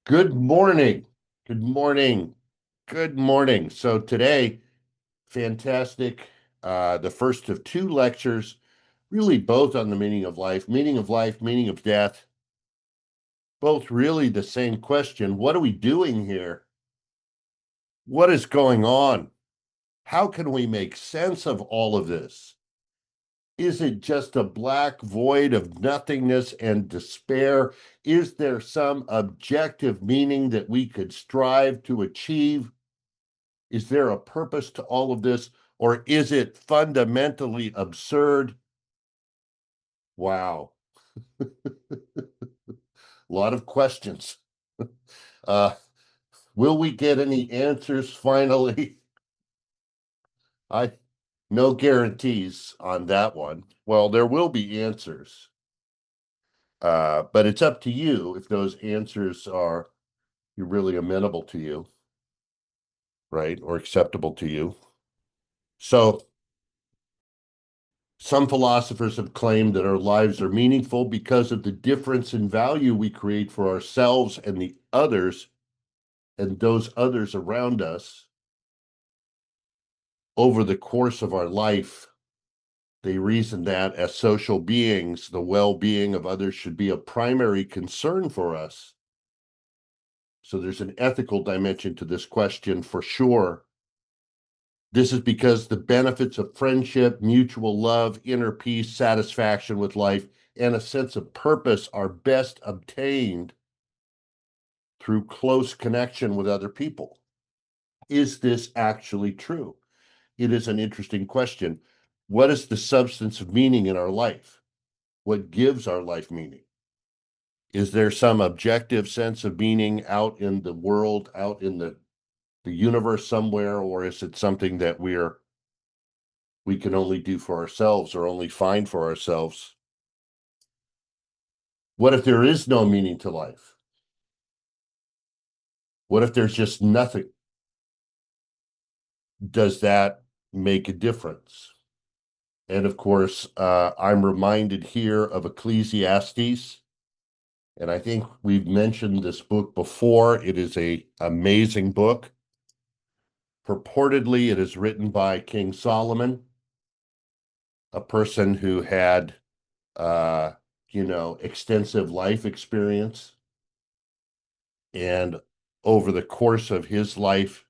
Good morning. Good morning. Good morning. So today, fantastic. The first of two lectures, really both on the meaning of life, meaning of death, both really the same question. What are we doing here? What is going on? How can we make sense of all of this? Is it just a black void of nothingness and despair? Is there some objective meaning that we could strive to achieve? Is there a purpose to all of this, or is it fundamentally absurd? Wow, a lot of questions. Uh, will we get any answers finally? I no guarantees on that one. Well, there will be answers, but it's up to you if those answers are really amenable to you, right, or acceptable to you. So some philosophers have claimed that our lives are meaningful because of the difference in value we create for ourselves and the others and those others around us over the course of our life. They reason that as social beings, the well-being of others should be a primary concern for us. So there's an ethical dimension to this question for sure. This is because the benefits of friendship, mutual love, inner peace, satisfaction with life, and a sense of purpose are best obtained through close connection with other people. Is this actually true? It is an interesting question. What is the substance of meaning in our life? What gives our life meaning? Is there some objective sense of meaning out in the world, out in the universe somewhere, or is it something that we can only do for ourselves or only find for ourselves? What if there is no meaning to life? What if there's just nothing? Does that make a difference? And of course, I'm reminded here of Ecclesiastes, and I think we've mentioned this book before. It is an amazing book. Purportedly, it is written by King Solomon, a person who had, uh, extensive life experience. And over the course of his life,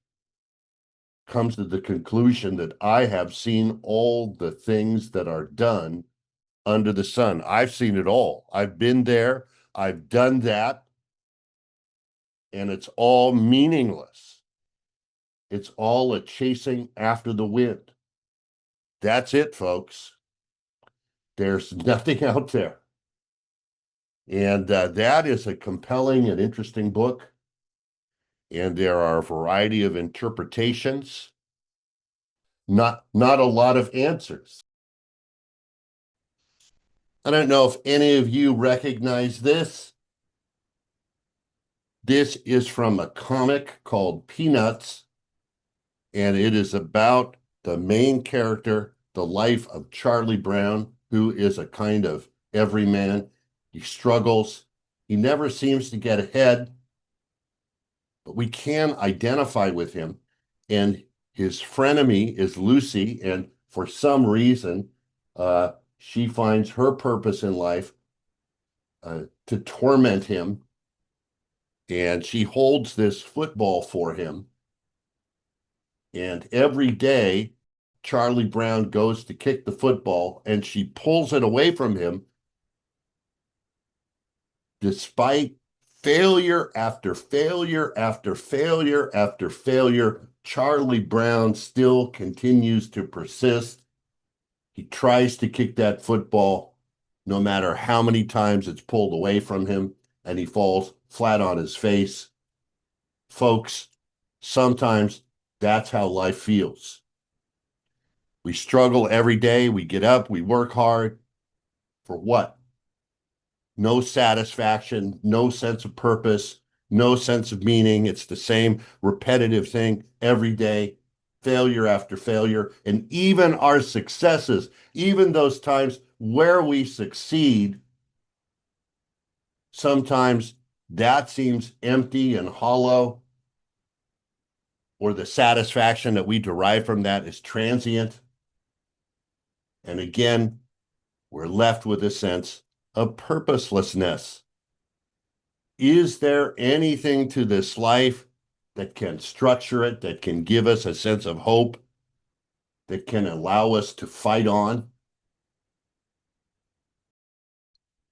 comes to the conclusion that I have seen all the things that are done under the sun. I've seen it all. I've been there. I've done that. And it's all meaningless. It's all a chasing after the wind. That's it, folks. There's nothing out there. And that is a compelling and interesting book. And there are a variety of interpretations, not a lot of answers. I don't know if any of you recognize this. This is from a comic called Peanuts, and it is about the main character, the life of Charlie Brown, who is a kind of everyman. He struggles. He never seems to get ahead, but we can identify with him. And his frenemy is Lucy, and for some reason, she finds her purpose in life to torment him, and she holds this football for him. And every day, Charlie Brown goes to kick the football and she pulls it away from him. Despite failure after failure after failure after failure, Charlie Brown still continues to persist. He tries to kick that football no matter how many times it's pulled away from him, and he falls flat on his face. Folks, sometimes that's how life feels. We struggle every day. We get up, we work hard. For what? No satisfaction, no sense of purpose, no sense of meaning. It's the same repetitive thing every day, failure after failure. And even our successes, even those times where we succeed, sometimes that seems empty and hollow, or the satisfaction that we derive from that is transient. And again, we're left with a sense of purposelessness. Is there anything to this life that can structure it, that can give us a sense of hope, that can allow us to fight on?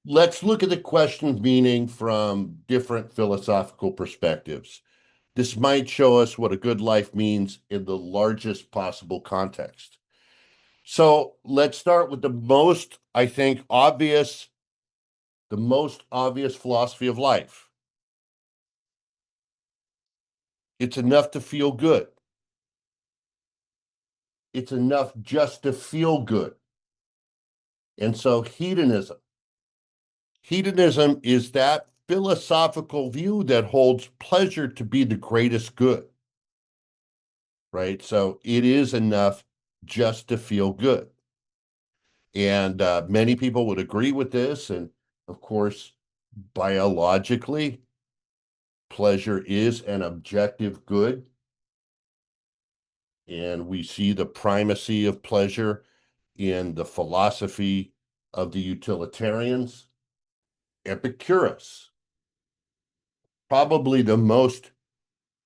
Let's look at the question's meaning from different philosophical perspectives. This might show us what a good life means in the largest possible context. So let's start with the most, I think, the most obvious philosophy of life. It's enough to feel good. It's enough just to feel good. And so hedonism is that philosophical view that holds pleasure to be the greatest good, right? So it is enough just to feel good. And many people would agree with this. And of course, biologically, pleasure is an objective good. And we see the primacy of pleasure in the philosophy of the utilitarians. Epicurus, probably the most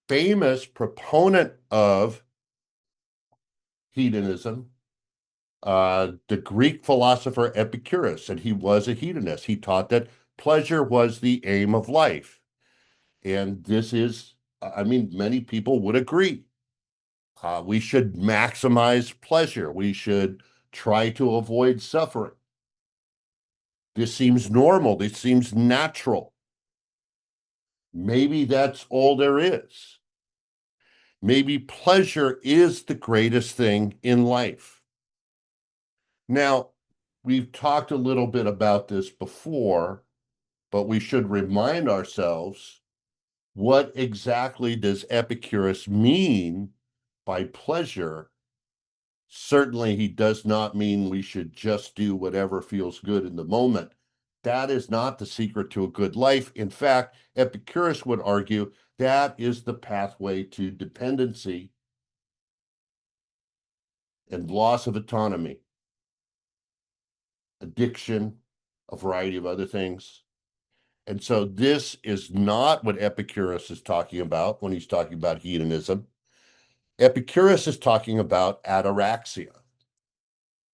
famous proponent of hedonism, the Greek philosopher Epicurus, and he was a hedonist. He taught that pleasure was the aim of life. And this is, I mean, many people would agree. We should maximize pleasure. We should try to avoid suffering. This seems normal. This seems natural. Maybe that's all there is. Maybe pleasure is the greatest thing in life. Now, we've talked a little bit about this before, but we should remind ourselves, what exactly does Epicurus mean by pleasure? Certainly, he does not mean we should just do whatever feels good in the moment. That is not the secret to a good life. In fact, Epicurus would argue that is the pathway to dependency and loss of autonomy, addiction, a variety of other things. And so this is not what Epicurus is talking about when he's talking about hedonism. Epicurus is talking about ataraxia.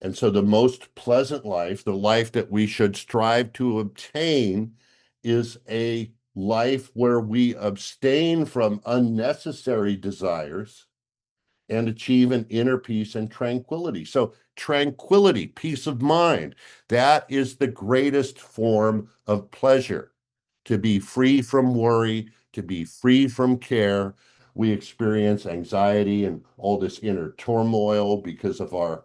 And so the most pleasant life, the life that we should strive to obtain, is a life where we abstain from unnecessary desires and achieve an inner peace and tranquility. So tranquility, peace of mind, that is the greatest form of pleasure. To be free from worry, to be free from care. We experience anxiety and all this inner turmoil because of our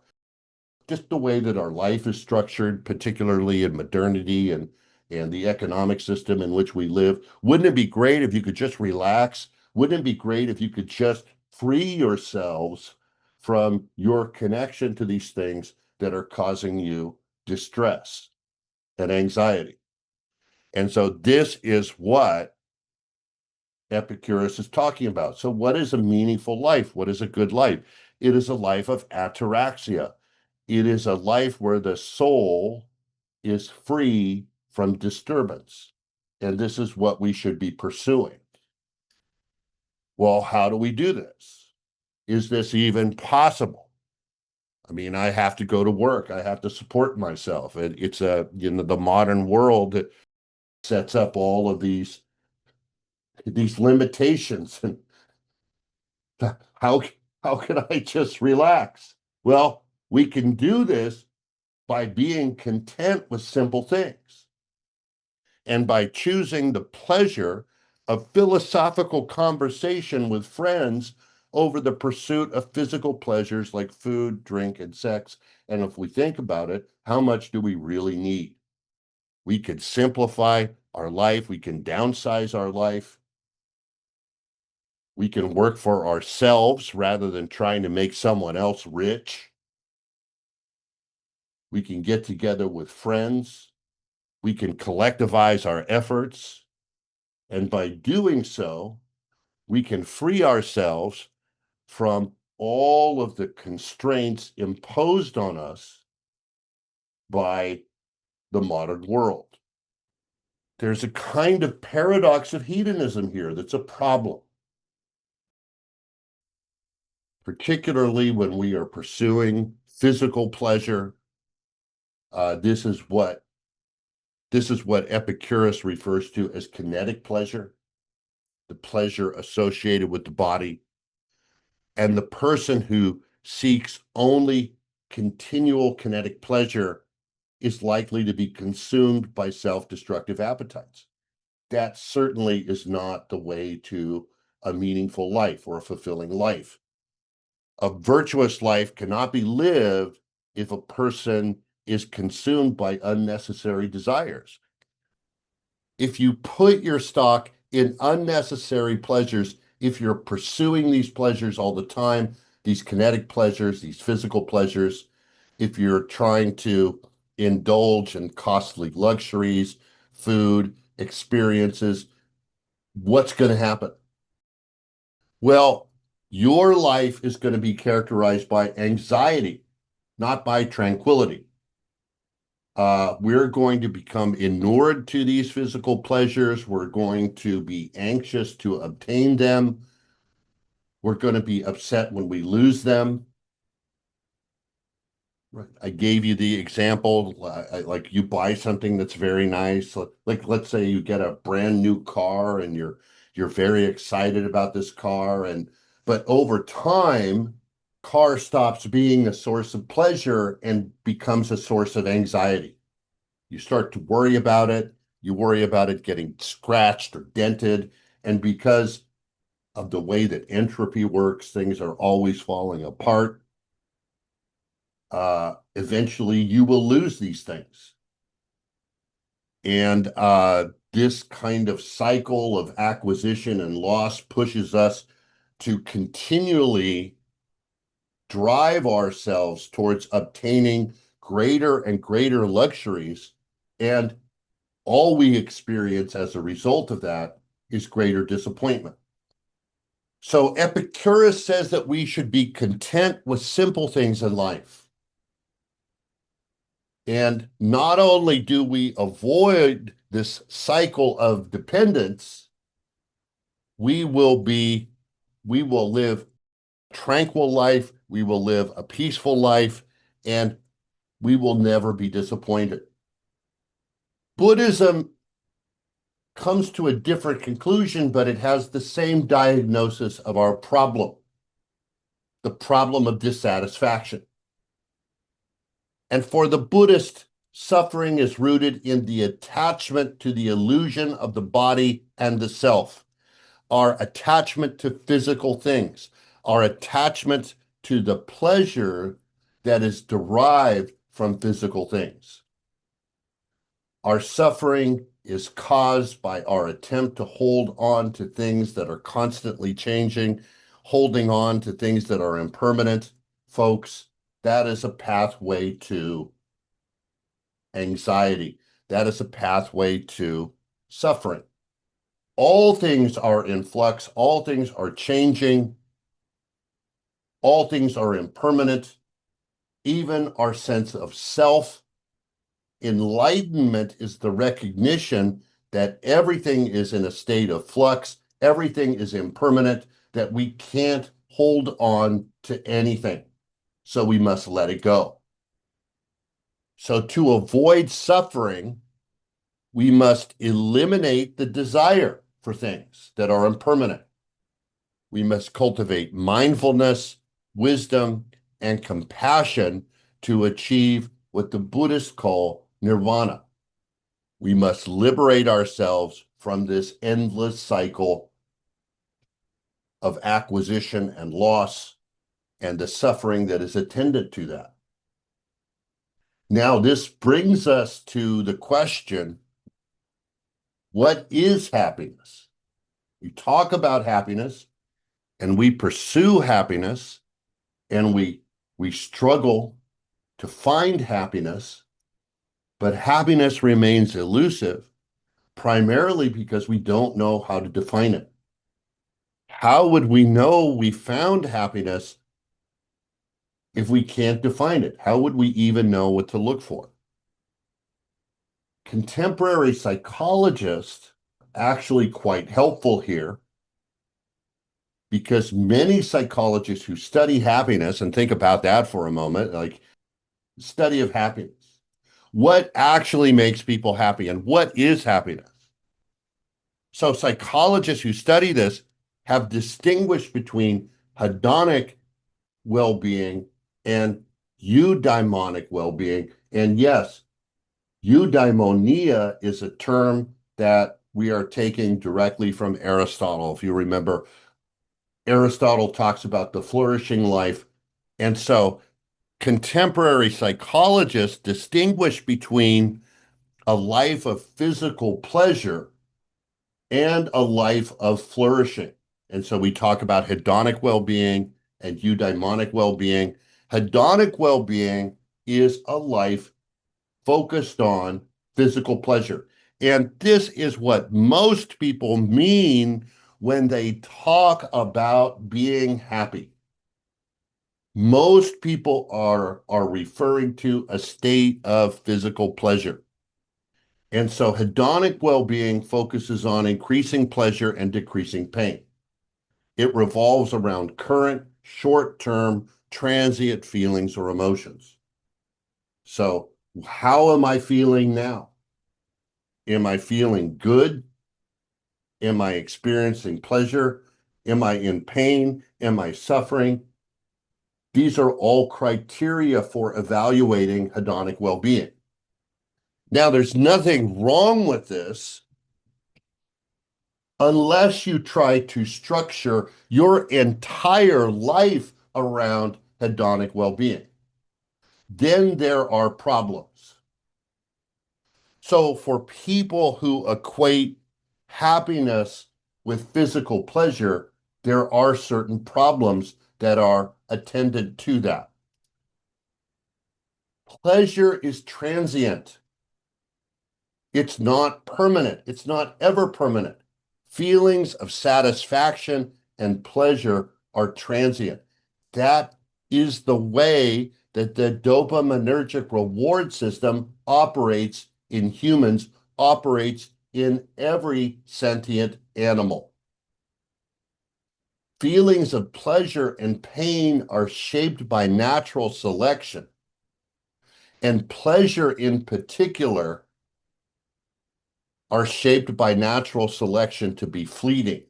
just the way that our life is structured, particularly in modernity and the economic system in which we live. Wouldn't it be great if you could just relax? Wouldn't it be great if you could just free yourselves from your connection to these things that are causing you distress and anxiety? And so this is what Epicurus is talking about. So what is a meaningful life? What is a good life? It is a life of ataraxia. It is a life where the soul is free from disturbance. And this is what we should be pursuing. Well, how do we do this? Is this even possible? I mean, I have to go to work. I have to support myself. It's the modern world that sets up all of these limitations. And how how can I just relax? Well, we can do this by being content with simple things and by choosing the pleasure of philosophical conversation with friends over the pursuit of physical pleasures like food, drink, and sex. And if we think about it, how much do we really need? We could simplify our life, we can downsize our life, we can work for ourselves rather than trying to make someone else rich. We can get together with friends. We can collectivize our efforts. And by doing so, we can free ourselves from all of the constraints imposed on us by the modern world. There's a kind of paradox of hedonism here that's a problem, particularly when we are pursuing physical pleasure. This is what Epicurus refers to as kinetic pleasure, the pleasure associated with the body. And the person who seeks only continual kinetic pleasure is likely to be consumed by self-destructive appetites. That certainly is not the way to a meaningful life or a fulfilling life. A virtuous life cannot be lived if a person is consumed by unnecessary desires. If you put your stock in unnecessary pleasures, if you're pursuing these pleasures all the time, these kinetic pleasures, these physical pleasures, if you're trying to indulge in costly luxuries, food, experiences, what's going to happen? Well, your life is going to be characterized by anxiety, not by tranquility. We're going to become inured to these physical pleasures. We're going to be anxious to obtain them. We're going to be upset when we lose them. Right. I gave you the example, like you buy something that's very nice. Like let's say you get a brand new car and you're very excited about this car, and but over time, car stops being a source of pleasure and becomes a source of anxiety. You start to worry about it. You worry about it getting scratched or dented. And because of the way that entropy works, things are always falling apart. Eventually you will lose these things. And this kind of cycle of acquisition and loss pushes us to continually drive ourselves towards obtaining greater and greater luxuries. And all we experience as a result of that is greater disappointment. So Epicurus says that we should be content with simple things in life. And not only do we avoid this cycle of dependence, we will live a tranquil life, we will live a peaceful life, and we will never be disappointed. Buddhism comes to a different conclusion, but it has the same diagnosis of our problem, the problem of dissatisfaction. And for the Buddhist, suffering is rooted in the attachment to the illusion of the body and the self, our attachment to physical things, our attachment to the pleasure that is derived from physical things. Our suffering is caused by our attempt to hold on to things that are constantly changing, holding on to things that are impermanent. Folks, that is a pathway to anxiety. That is a pathway to suffering. All things are in flux. All things are changing. All things are impermanent. Even our sense of self. Enlightenment is the recognition that everything is in a state of flux, everything is impermanent, that we can't hold on to anything. So we must let it go. So to avoid suffering, we must eliminate the desire for things that are impermanent. We must cultivate mindfulness, wisdom, and compassion to achieve what the Buddhists call nirvana. We must liberate ourselves from this endless cycle of acquisition and loss and the suffering that is attendant to that. Now, this brings us to the question, what is happiness? We talk about happiness and we pursue happiness and we struggle to find happiness, but happiness remains elusive primarily because we don't know how to define it. How would we know we found happiness if we can't define it? How would we even know what to look for? Contemporary psychologists actually quite helpful here because many psychologists who study happiness, and think about that for a moment, like study of happiness, what actually makes people happy and what is happiness? So psychologists who study this have distinguished between hedonic well-being and eudaimonic well-being. And yes, eudaimonia is a term that we are taking directly from Aristotle. If you remember, Aristotle talks about the flourishing life. And so contemporary psychologists distinguish between a life of physical pleasure and a life of flourishing. And so we talk about hedonic well-being and eudaimonic well-being. Hedonic well-being is a life focused on physical pleasure. And this is what most people mean when they talk about being happy. Most people are referring to a state of physical pleasure. And so hedonic well-being focuses on increasing pleasure and decreasing pain. It revolves around current, short-term, transient feelings or emotions. So how am I feeling now? Am I feeling good? Am I experiencing pleasure? Am I in pain? Am I suffering? These are all criteria for evaluating hedonic well-being. Now, there's nothing wrong with this unless you try to structure your entire life around hedonic well-being. Then there are problems. So for people who equate happiness with physical pleasure, there are certain problems that are attendant to that. Pleasure is transient. It's not permanent. It's not ever permanent. Feelings of satisfaction and pleasure are transient. That is the way that the dopaminergic reward system operates in humans, operates in every sentient animal. Feelings of pleasure and pain are shaped by natural selection, and pleasure in particular are shaped by natural selection to be fleeting.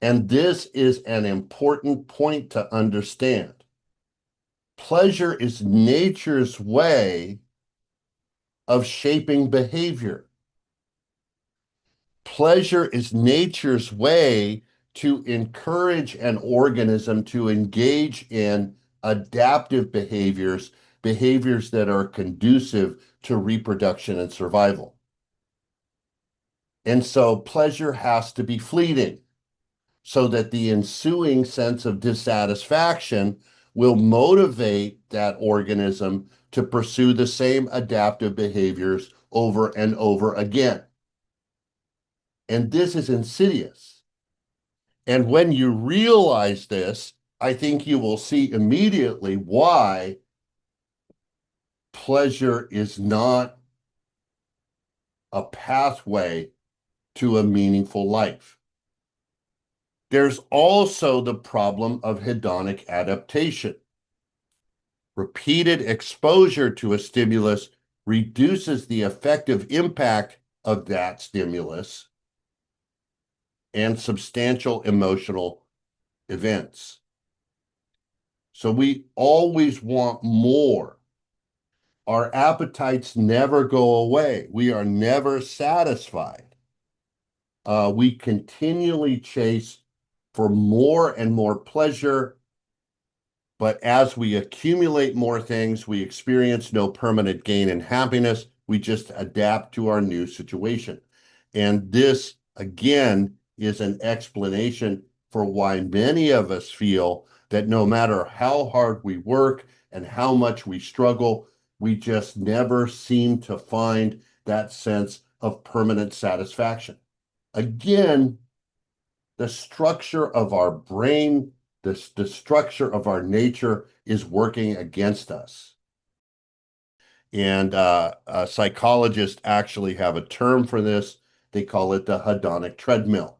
And this is an important point to understand. Pleasure is nature's way of shaping behavior. Pleasure is nature's way to encourage an organism to engage in adaptive behaviors, behaviors that are conducive to reproduction and survival. And so pleasure has to be fleeting so that the ensuing sense of dissatisfaction will motivate that organism to pursue the same adaptive behaviors over and over again. And this is insidious. And when you realize this, I think you will see immediately why pleasure is not a pathway to a meaningful life. There's also the problem of hedonic adaptation. Repeated exposure to a stimulus reduces the effective impact of that stimulus and substantial emotional events. So we always want more. Our appetites never go away. We are never satisfied. We continually chase for more and more pleasure, but as we accumulate more things, we experience no permanent gain in happiness. We just adapt to our new situation. And this, again, is an explanation for why many of us feel that no matter how hard we work and how much we struggle, we just never seem to find that sense of permanent satisfaction. Again, the structure of our brain, the structure of our nature is working against us. And psychologists actually have a term for this. They call it the hedonic treadmill.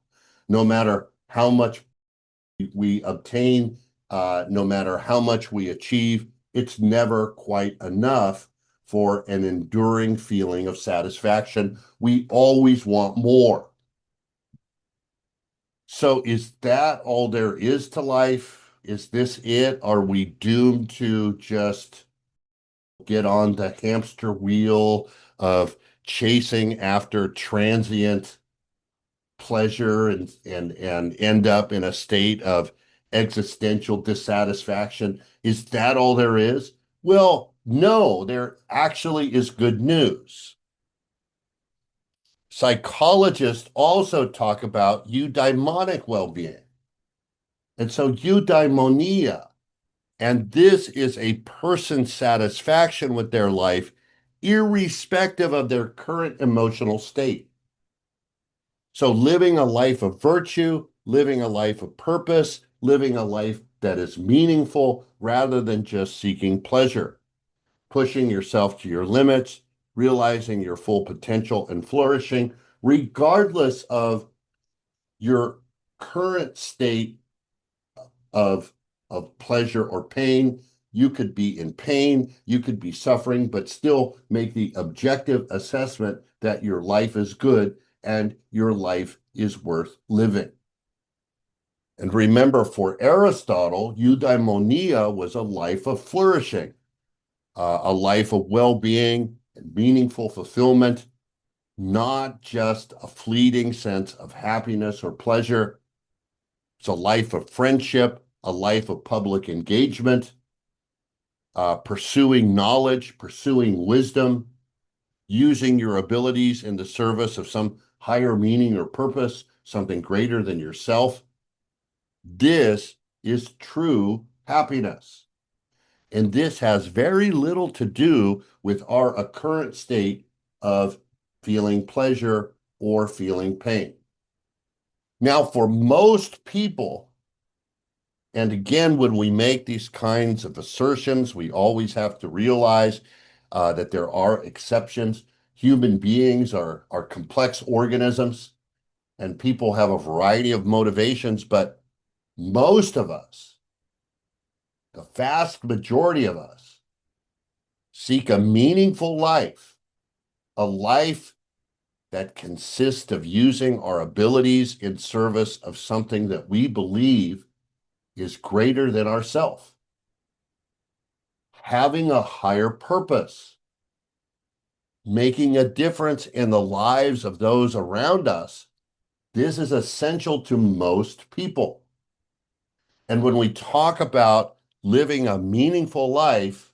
No matter how much we obtain, no matter how much we achieve, it's never quite enough for an enduring feeling of satisfaction. We always want more. So is that all there is to life? Is this it? Are we doomed to just get on the hamster wheel of chasing after transient pleasure and end up in a state of existential dissatisfaction? Is that all there is? Well, no, there actually is good news. Psychologists also talk about eudaimonic well-being. And so eudaimonia, and this is a person's satisfaction with their life, irrespective of their current emotional state. So living a life of virtue, living a life of purpose, living a life that is meaningful rather than just seeking pleasure, pushing yourself to your limits, realizing your full potential and flourishing, regardless of your current state of, of pleasure or pain. You could be in pain, you could be suffering, but still make the objective assessment that your life is good and your life is worth living. And remember, for Aristotle, eudaimonia was a life of flourishing, a life of well-being and meaningful fulfillment, not just a fleeting sense of happiness or pleasure. It's a life of friendship, a life of public engagement, pursuing knowledge, pursuing wisdom, using your abilities in the service of some higher meaning or purpose, something greater than yourself. This is true happiness. And this has very little to do with our current state of feeling pleasure or feeling pain. Now, for most people, and again, when we make these kinds of assertions, we always have to realize that there are exceptions. Human beings are complex organisms, and people have a variety of motivations, but most of us, the vast majority of us, seek a meaningful life, a life that consists of using our abilities in service of something that we believe is greater than ourself. Having a higher purpose, making a difference in the lives of those around us, this is essential to most people. And when we talk about living a meaningful life,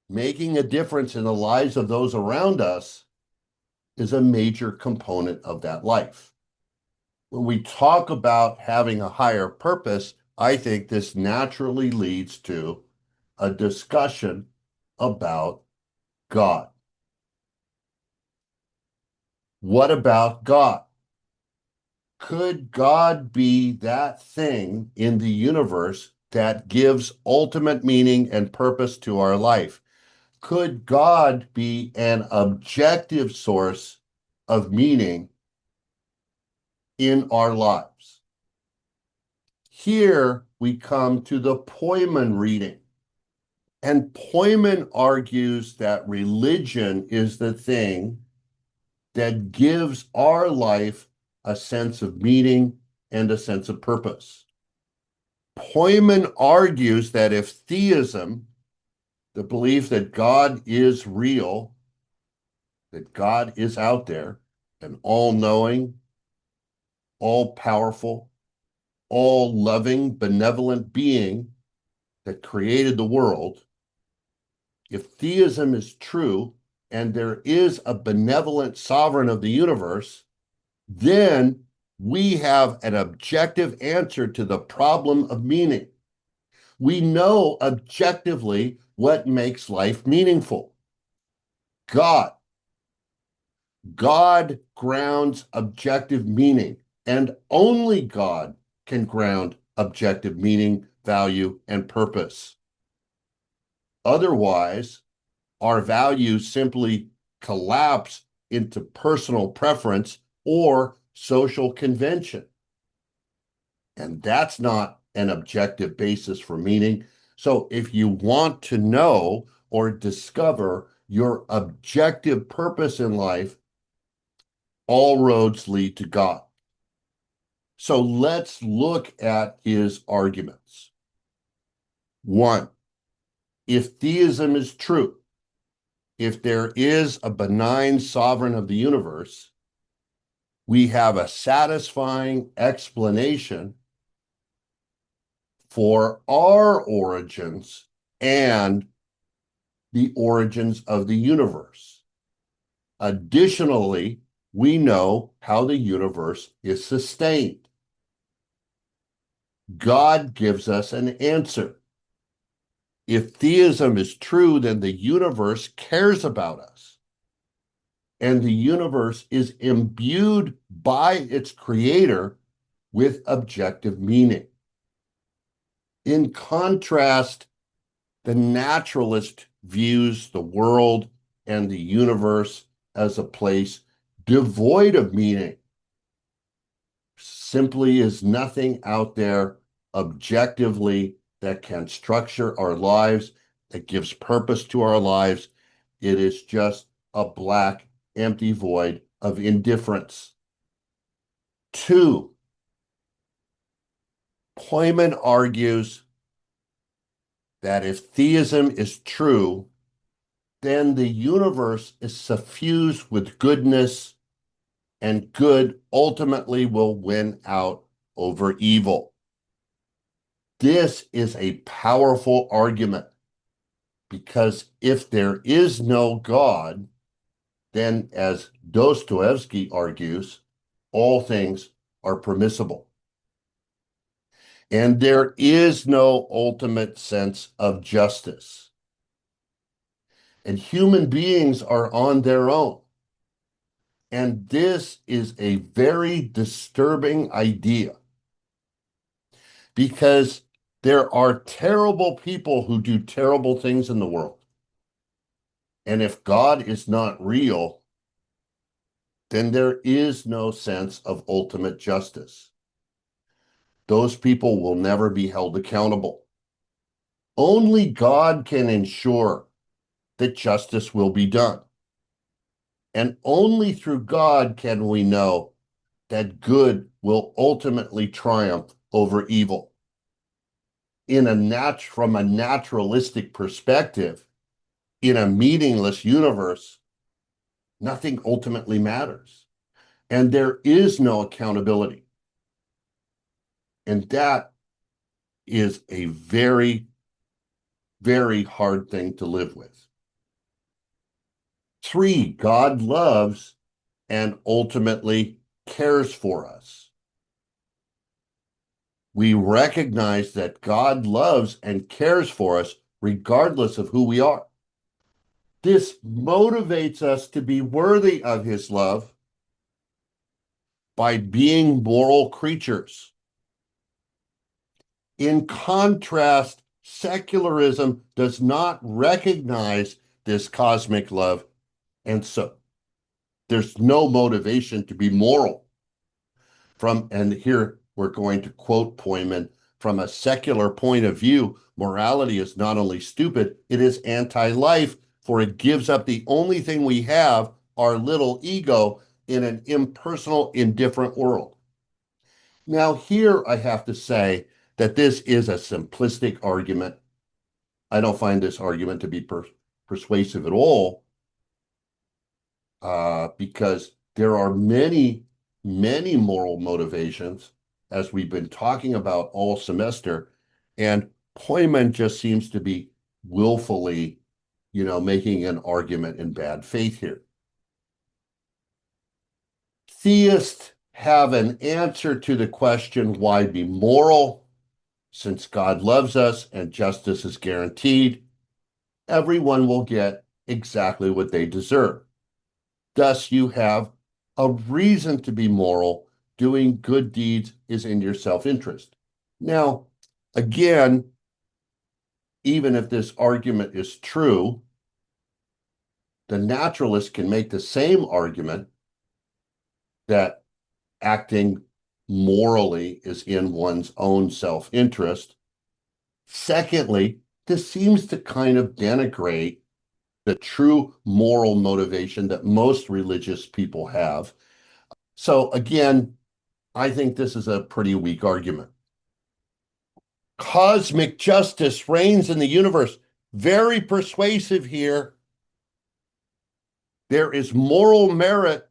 making a difference in the lives of those around us is a major component of that life. When we talk about having a higher purpose, I think this naturally leads to a discussion about God. What about God? Could God be that thing in the universe that gives ultimate meaning and purpose to our life? Could God be an objective source of meaning in our lives? Here we come to the Poiman reading. And Poiman argues that religion is the thing that gives our life a sense of meaning and a sense of purpose. Poiman argues that if theism, the belief that God is real, that God is out there, an all-knowing, all-powerful, all-loving, benevolent being that created the world, if theism is true and there is a benevolent sovereign of the universe, then we have an objective answer to the problem of meaning. We know objectively what makes life meaningful. God. God grounds objective meaning, and only God can ground objective meaning, value, and purpose. Otherwise, our values simply collapse into personal preference or social convention. And that's not an objective basis for meaning. So if you want to know or discover your objective purpose in life, all roads lead to God. So let's look at his arguments. One, if theism is true, if there is a benign sovereign of the universe, we have a satisfying explanation for our origins and the origins of the universe. Additionally, we know how the universe is sustained. God gives us an answer. If theism is true, then the universe cares about us. And the universe is imbued by its creator with objective meaning. In contrast, the naturalist views the world and the universe as a place devoid of meaning. Simply is nothing out there objectively that can structure our lives, that gives purpose to our lives. It is just a black, empty void of indifference. Two, Poyman argues that if theism is true, then the universe is suffused with goodness, and good ultimately will win out over evil. This is a powerful argument because if there is no God, then as Dostoevsky argues, all things are permissible. And there is no ultimate sense of justice. And human beings are on their own. And this is a very disturbing idea because there are terrible people who do terrible things in the world. And if God is not real, then there is no sense of ultimate justice. Those people will never be held accountable. Only God can ensure that justice will be done. And only through God can we know that good will ultimately triumph over evil. From a naturalistic perspective, in a meaningless universe, nothing ultimately matters. And there is no accountability. And that is a very, very hard thing to live with. Three, God loves and ultimately cares for us. We recognize that God loves and cares for us regardless of who we are. This motivates us to be worthy of his love by being moral creatures. In contrast, secularism does not recognize this cosmic love, and so there's no motivation to be moral. And here we're going to quote Poyman, from a secular point of view, morality is not only stupid, it is anti-life, for it gives up the only thing we have, our little ego, in an impersonal, indifferent world. Now, here I have to say that this is a simplistic argument. I don't find this argument to be persuasive at all, because there are many, many moral motivations, as we've been talking about all semester, and Poyman just seems to be willfully, making an argument in bad faith here. Theists have an answer to the question, why be moral? Since God loves us and justice is guaranteed, everyone will get exactly what they deserve. Thus, you have a reason to be moral. Doing good deeds is in your self-interest. Now, again, even if this argument is true, the naturalist can make the same argument that acting morally is in one's own self-interest. Secondly, this seems to kind of denigrate the true moral motivation that most religious people have. So again, I think this is a pretty weak argument. Cosmic justice reigns in the universe. Very persuasive here. There is moral merit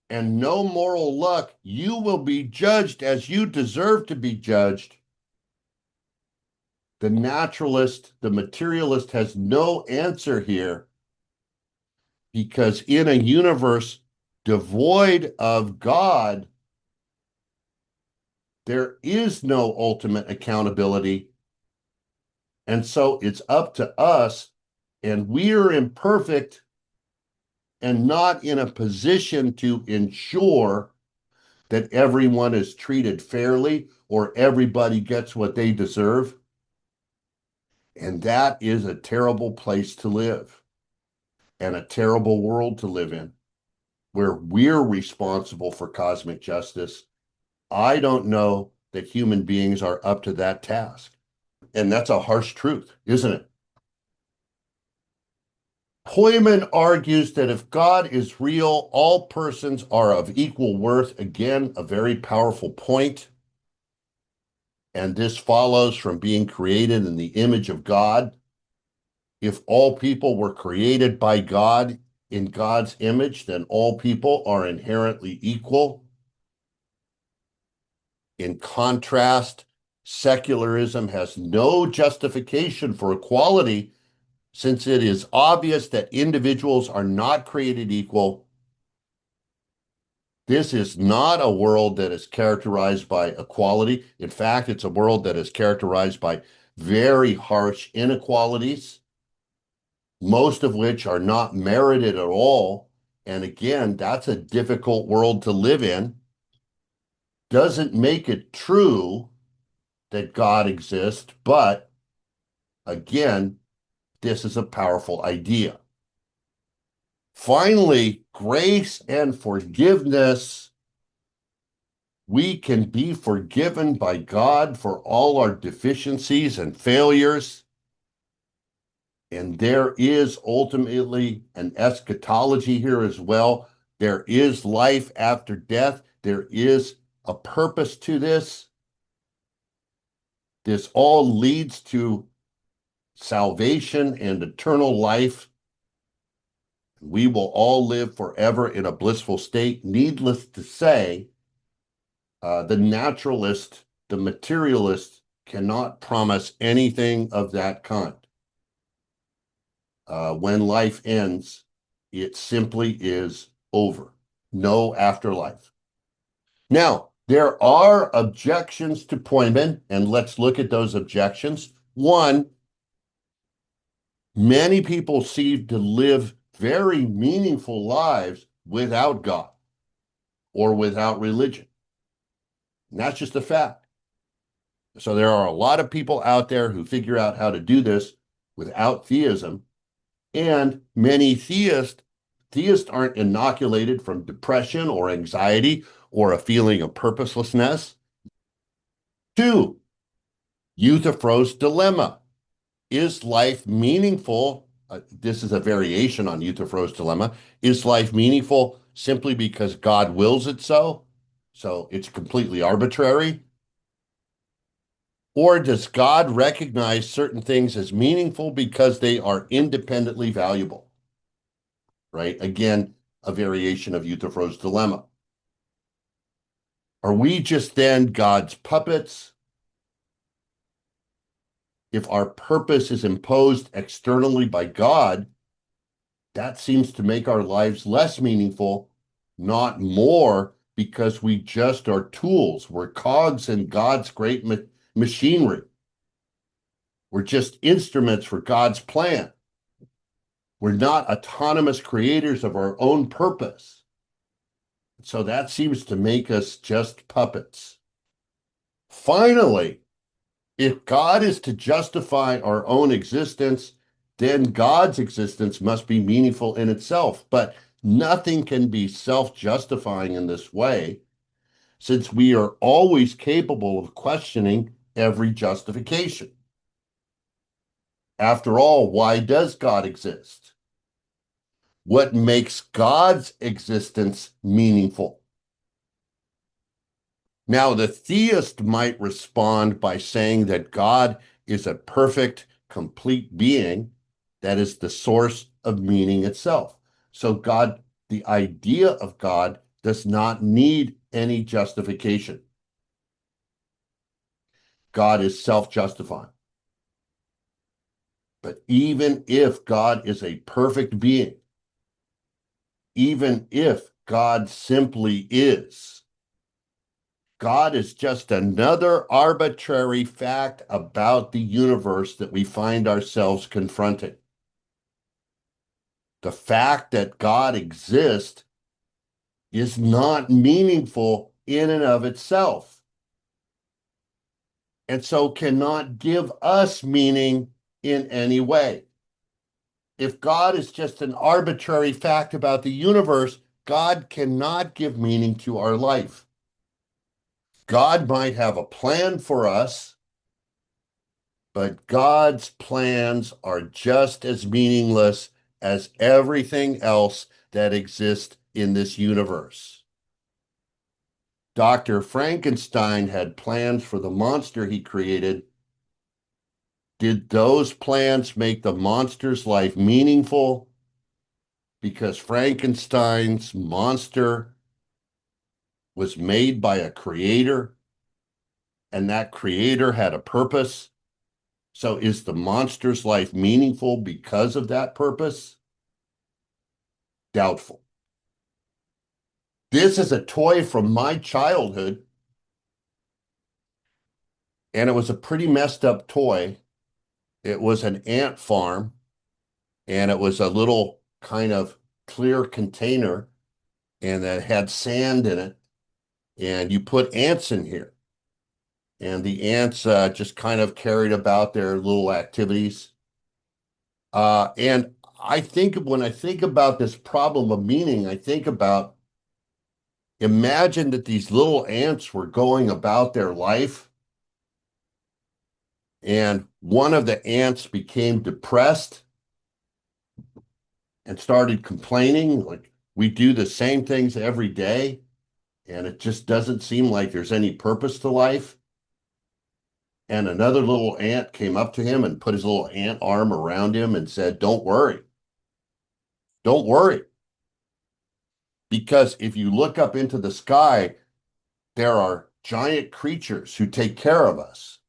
and no moral luck. You will be judged as you deserve to be judged. The naturalist, the materialist has no answer here, because in a universe devoid of God, there is no ultimate accountability. And so it's up to us, and we're imperfect and not in a position to ensure that everyone is treated fairly or everybody gets what they deserve. And that is a terrible place to live and a terrible world to live in, where we're responsible for cosmic justice. I don't know that human beings are up to that task. And that's a harsh truth, isn't it? Hoyman argues that if God is real, all persons are of equal worth. Again, a very powerful point. And this follows from being created in the image of God. If all people were created by God in God's image, then all people are inherently equal. In contrast, secularism has no justification for equality, since it is obvious that individuals are not created equal. This is not a world that is characterized by equality. In fact, it's a world that is characterized by very harsh inequalities, most of which are not merited at all. And again, that's a difficult world to live in. Doesn't make it true that God exists, but again, this is a powerful idea. Finally, grace and forgiveness. We can be forgiven by God for all our deficiencies and failures. And there is ultimately an eschatology here as well. There is life after death. There is a purpose to this. This all leads to salvation and eternal life. We will all live forever in a blissful state. Needless to say, the naturalist, the materialist, cannot promise anything of that kind. When life ends, it simply is over. No afterlife. Now, there are objections to Poyman, and let's look at those objections. One, many people seem to live very meaningful lives without God or without religion. And that's just a fact. So there are a lot of people out there who figure out how to do this without theism, and many theists aren't inoculated from depression or anxiety or a feeling of purposelessness. Two, Euthyphro's dilemma. Is life meaningful? This is a variation on Euthyphro's dilemma. Is life meaningful simply because God wills it so? So it's completely arbitrary? Or does God recognize certain things as meaningful because they are independently valuable? Right? Again, a variation of Euthyphro's dilemma. Are we just then God's puppets? If our purpose is imposed externally by God, that seems to make our lives less meaningful, not more, because we just are tools. We're cogs in God's great machinery. We're just instruments for God's plan. We're not autonomous creators of our own purpose. So that seems to make us just puppets. Finally, if God is to justify our own existence, then God's existence must be meaningful in itself. But nothing can be self-justifying in this way, since we are always capable of questioning every justification. After all, why does God exist? What makes God's existence meaningful? Now, the theist might respond by saying that God is a perfect, complete being that is the source of meaning itself. So God, the idea of God, does not need any justification. God is self-justifying. But even if God is a perfect being, even if God simply is, God is just another arbitrary fact about the universe that we find ourselves confronting. The fact that God exists is not meaningful in and of itself, and so cannot give us meaning in any way. If God is just an arbitrary fact about the universe, God cannot give meaning to our life. God might have a plan for us, but God's plans are just as meaningless as everything else that exists in this universe. Dr. Frankenstein had plans for the monster he created. Did those plans make the monster's life meaningful? Because Frankenstein's monster was made by a creator, and that creator had a purpose. So is the monster's life meaningful because of that purpose? Doubtful. This is a toy from my childhood, and it was a pretty messed up toy. It was an ant farm, and it was a little kind of clear container, and that had sand in it, and you put ants in here. And the ants just kind of carried about their little activities. And I think when I think about this problem of meaning, I think about imagine that these little ants were going about their life, and one of the ants became depressed and started complaining, like, we do the same things every day, and it just doesn't seem like there's any purpose to life. And another little ant came up to him and put his little ant arm around him and said, "Don't worry. Don't worry. Because if you look up into the sky, there are giant creatures who take care of us.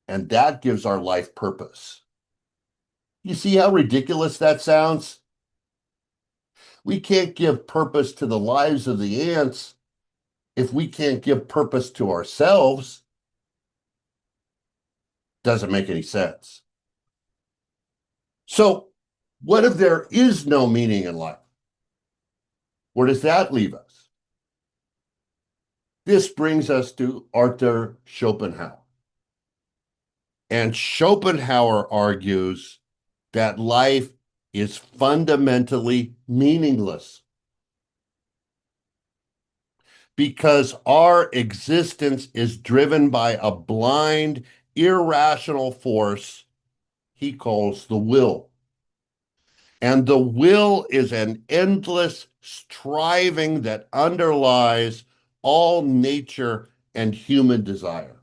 And that gives our life purpose." You see how ridiculous that sounds? We can't give purpose to the lives of the ants if we can't give purpose to ourselves. Doesn't make any sense. So, what if there is no meaning in life? Where does that leave us? This brings us to Arthur Schopenhauer. And Schopenhauer argues that life is fundamentally meaningless because our existence is driven by a blind, irrational force he calls the will. And the will is an endless striving that underlies all nature and human desire.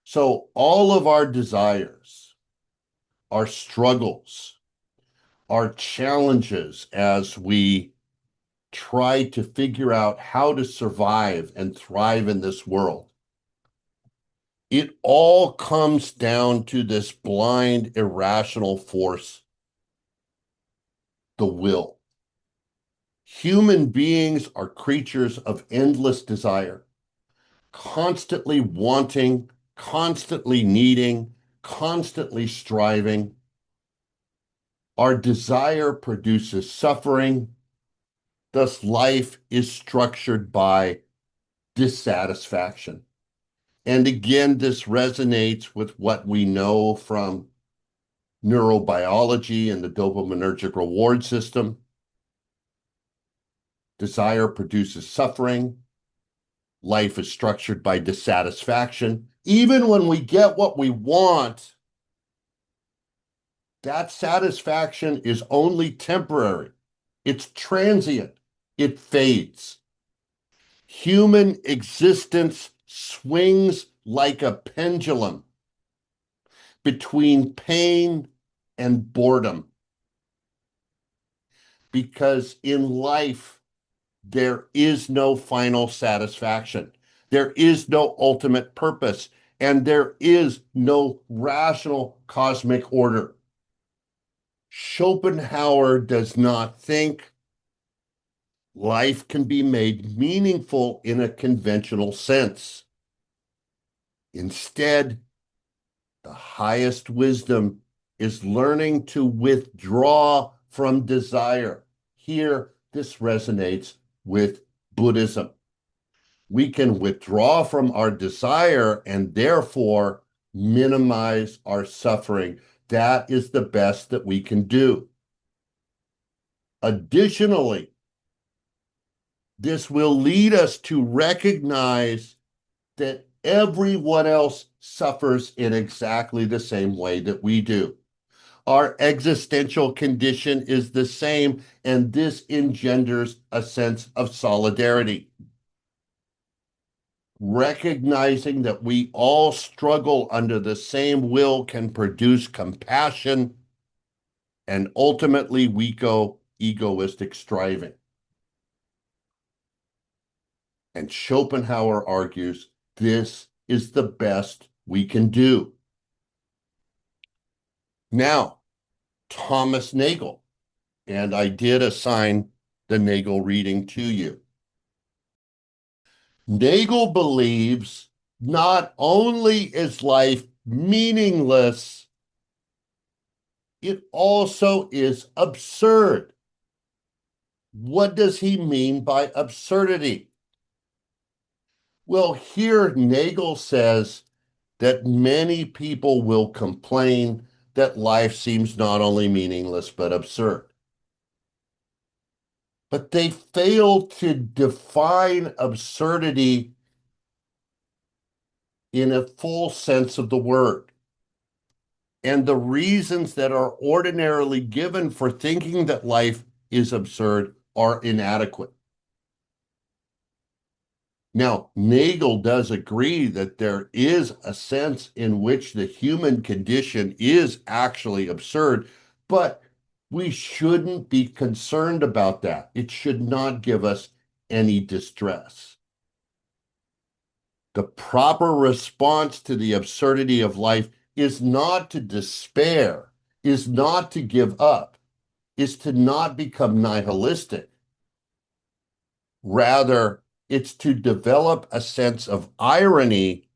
So all of our desires, our struggles, our challenges as we try to figure out how to survive and thrive in this world, it all comes down to this blind, irrational force, the will. Human beings are creatures of endless desire, constantly wanting, constantly needing, constantly striving. Our desire produces suffering. Thus, life is structured by dissatisfaction. And again, this resonates with what we know from neurobiology and the dopaminergic reward system. Desire produces suffering. Life is structured by dissatisfaction. Even when we get what we want, that satisfaction is only temporary. It's transient. It fades. Human existence swings like a pendulum between pain and boredom. Because in life, there is no final satisfaction. There is no ultimate purpose, and there is no rational cosmic order. Schopenhauer does not think life can be made meaningful in a conventional sense. Instead, the highest wisdom is learning to withdraw from desire. Here, this resonates with Buddhism. We can withdraw from our desire and therefore minimize our suffering. That is the best that we can do. Additionally, this will lead us to recognize that everyone else suffers in exactly the same way that we do. Our existential condition is the same, and this engenders a sense of solidarity. Recognizing that we all struggle under the same will can produce compassion and ultimately weaken egoistic striving. And Schopenhauer argues this is the best we can do. Now, Thomas Nagel, and I did assign the Nagel reading to you. Nagel believes not only is life meaningless, it also is absurd. What does he mean by absurdity? Well, here Nagel says that many people will complain that life seems not only meaningless but absurd. But they fail to define absurdity in a full sense of the word. And the reasons that are ordinarily given for thinking that life is absurd are inadequate. Now, Nagel does agree that there is a sense in which the human condition is actually absurd, but we shouldn't be concerned about that. It should not give us any distress. The proper response to the absurdity of life is not to despair, is not to give up, is to not become nihilistic. Rather, it's to develop a sense of irony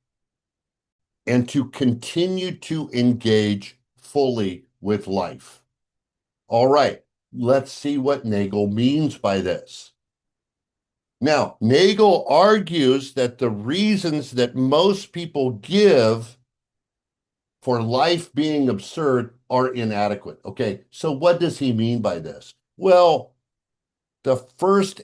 and to continue to engage fully with life. All right, let's see what Nagel means by this. Now, Nagel argues that the reasons that most people give for life being absurd are inadequate. Okay, so what does he mean by this? Well, the first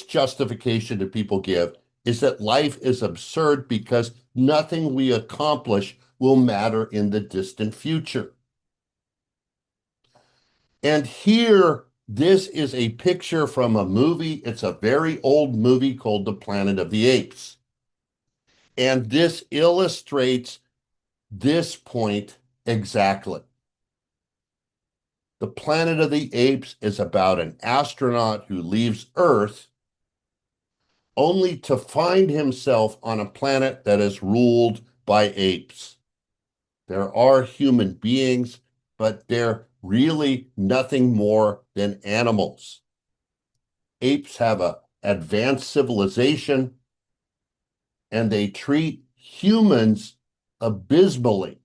justification that people give is that life is absurd because nothing we accomplish will matter in the distant future. And here, this is a picture from a movie. It's a very old movie called The Planet of the Apes. And this illustrates this point exactly. The Planet of the Apes is about an astronaut who leaves Earth only to find himself on a planet that is ruled by apes. There are human beings, but they're really nothing more than animals. Apes have an advanced civilization, and they treat humans abysmally.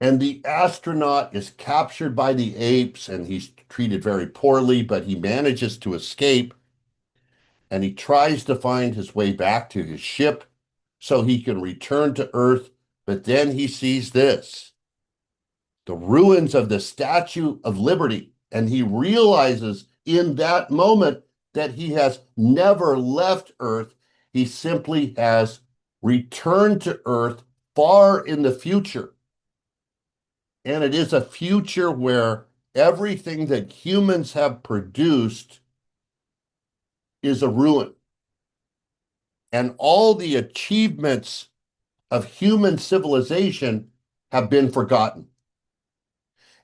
And the astronaut is captured by the apes and he's treated very poorly, but he manages to escape and he tries to find his way back to his ship so he can return to Earth. But then he sees this, the ruins of the Statue of Liberty. And he realizes in that moment that he has never left Earth. He simply has returned to Earth far in the future. And it is a future where everything that humans have produced is a ruin. And all the achievements of human civilization have been forgotten.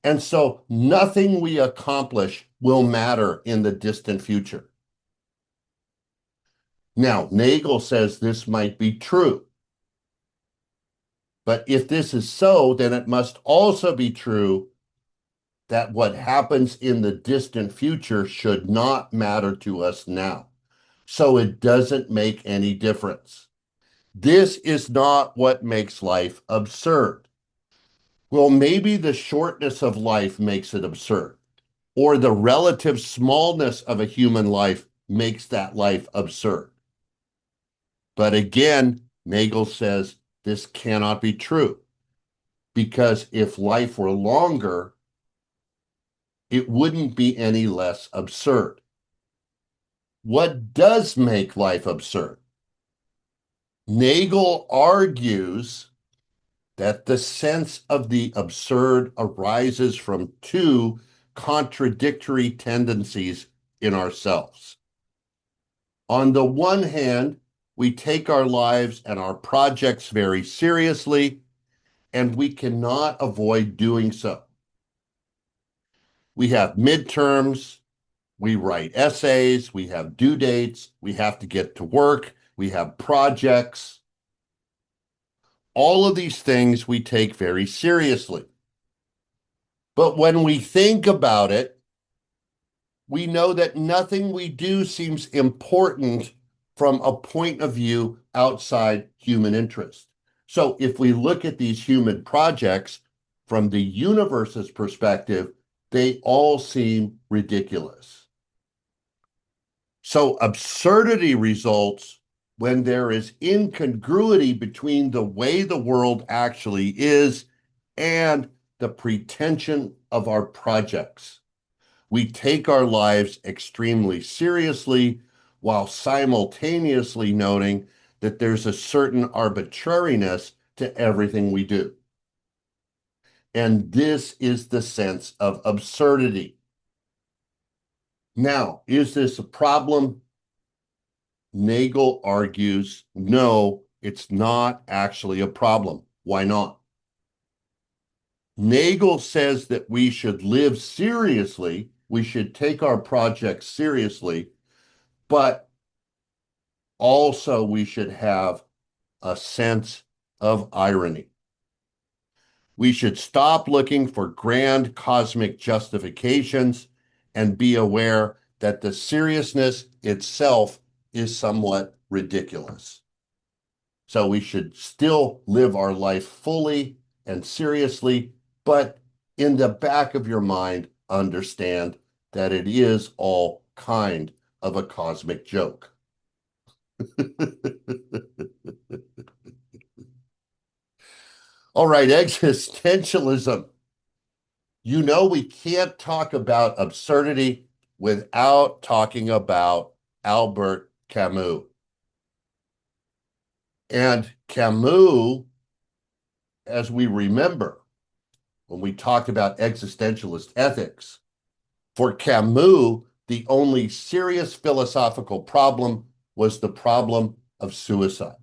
And so nothing we accomplish will matter in the distant future. Now, Nagel says this might be true. But if this is so, then it must also be true that what happens in the distant future should not matter to us now. So it doesn't make any difference. This is not what makes life absurd. Well, maybe the shortness of life makes it absurd, or the relative smallness of a human life makes that life absurd. But again, Nagel says this cannot be true, because if life were longer, it wouldn't be any less absurd. What does make life absurd? Nagel argues that the sense of the absurd arises from two contradictory tendencies in ourselves. On the one hand, we take our lives and our projects very seriously, and we cannot avoid doing so. We have midterms, we write essays, we have due dates, we have to get to work, we have projects. All of these things we take very seriously. But when we think about it, we know that nothing we do seems important from a point of view outside human interest. So if we look at these human projects from the universe's perspective, they all seem ridiculous. So absurdity results when there is incongruity between the way the world actually is and the pretension of our projects. We take our lives extremely seriously while simultaneously noting that there's a certain arbitrariness to everything we do. And this is the sense of absurdity. Now, is this a problem? Nagel argues, no, it's not actually a problem. Why not? Nagel says that we should live seriously, we should take our projects seriously, but also we should have a sense of irony. We should stop looking for grand cosmic justifications and be aware that the seriousness itself is somewhat ridiculous. So we should still live our life fully and seriously, but in the back of your mind, understand that it is all kind of a cosmic joke. All right, existentialism. You know, we can't talk about absurdity without talking about Albert Camus. And Camus, as we remember, when we talked about existentialist ethics, for Camus, the only serious philosophical problem was the problem of suicide.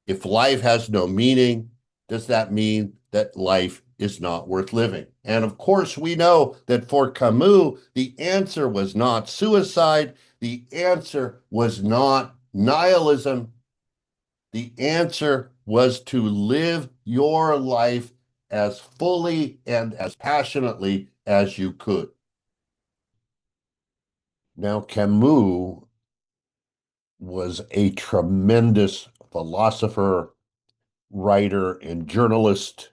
If life has no meaning, does that mean that life is not worth living? And of course, we know that for Camus, the answer was not suicide. The answer was not nihilism. The answer was to live your life as fully and as passionately as you could. Now, Camus was a tremendous philosopher, writer, and journalist.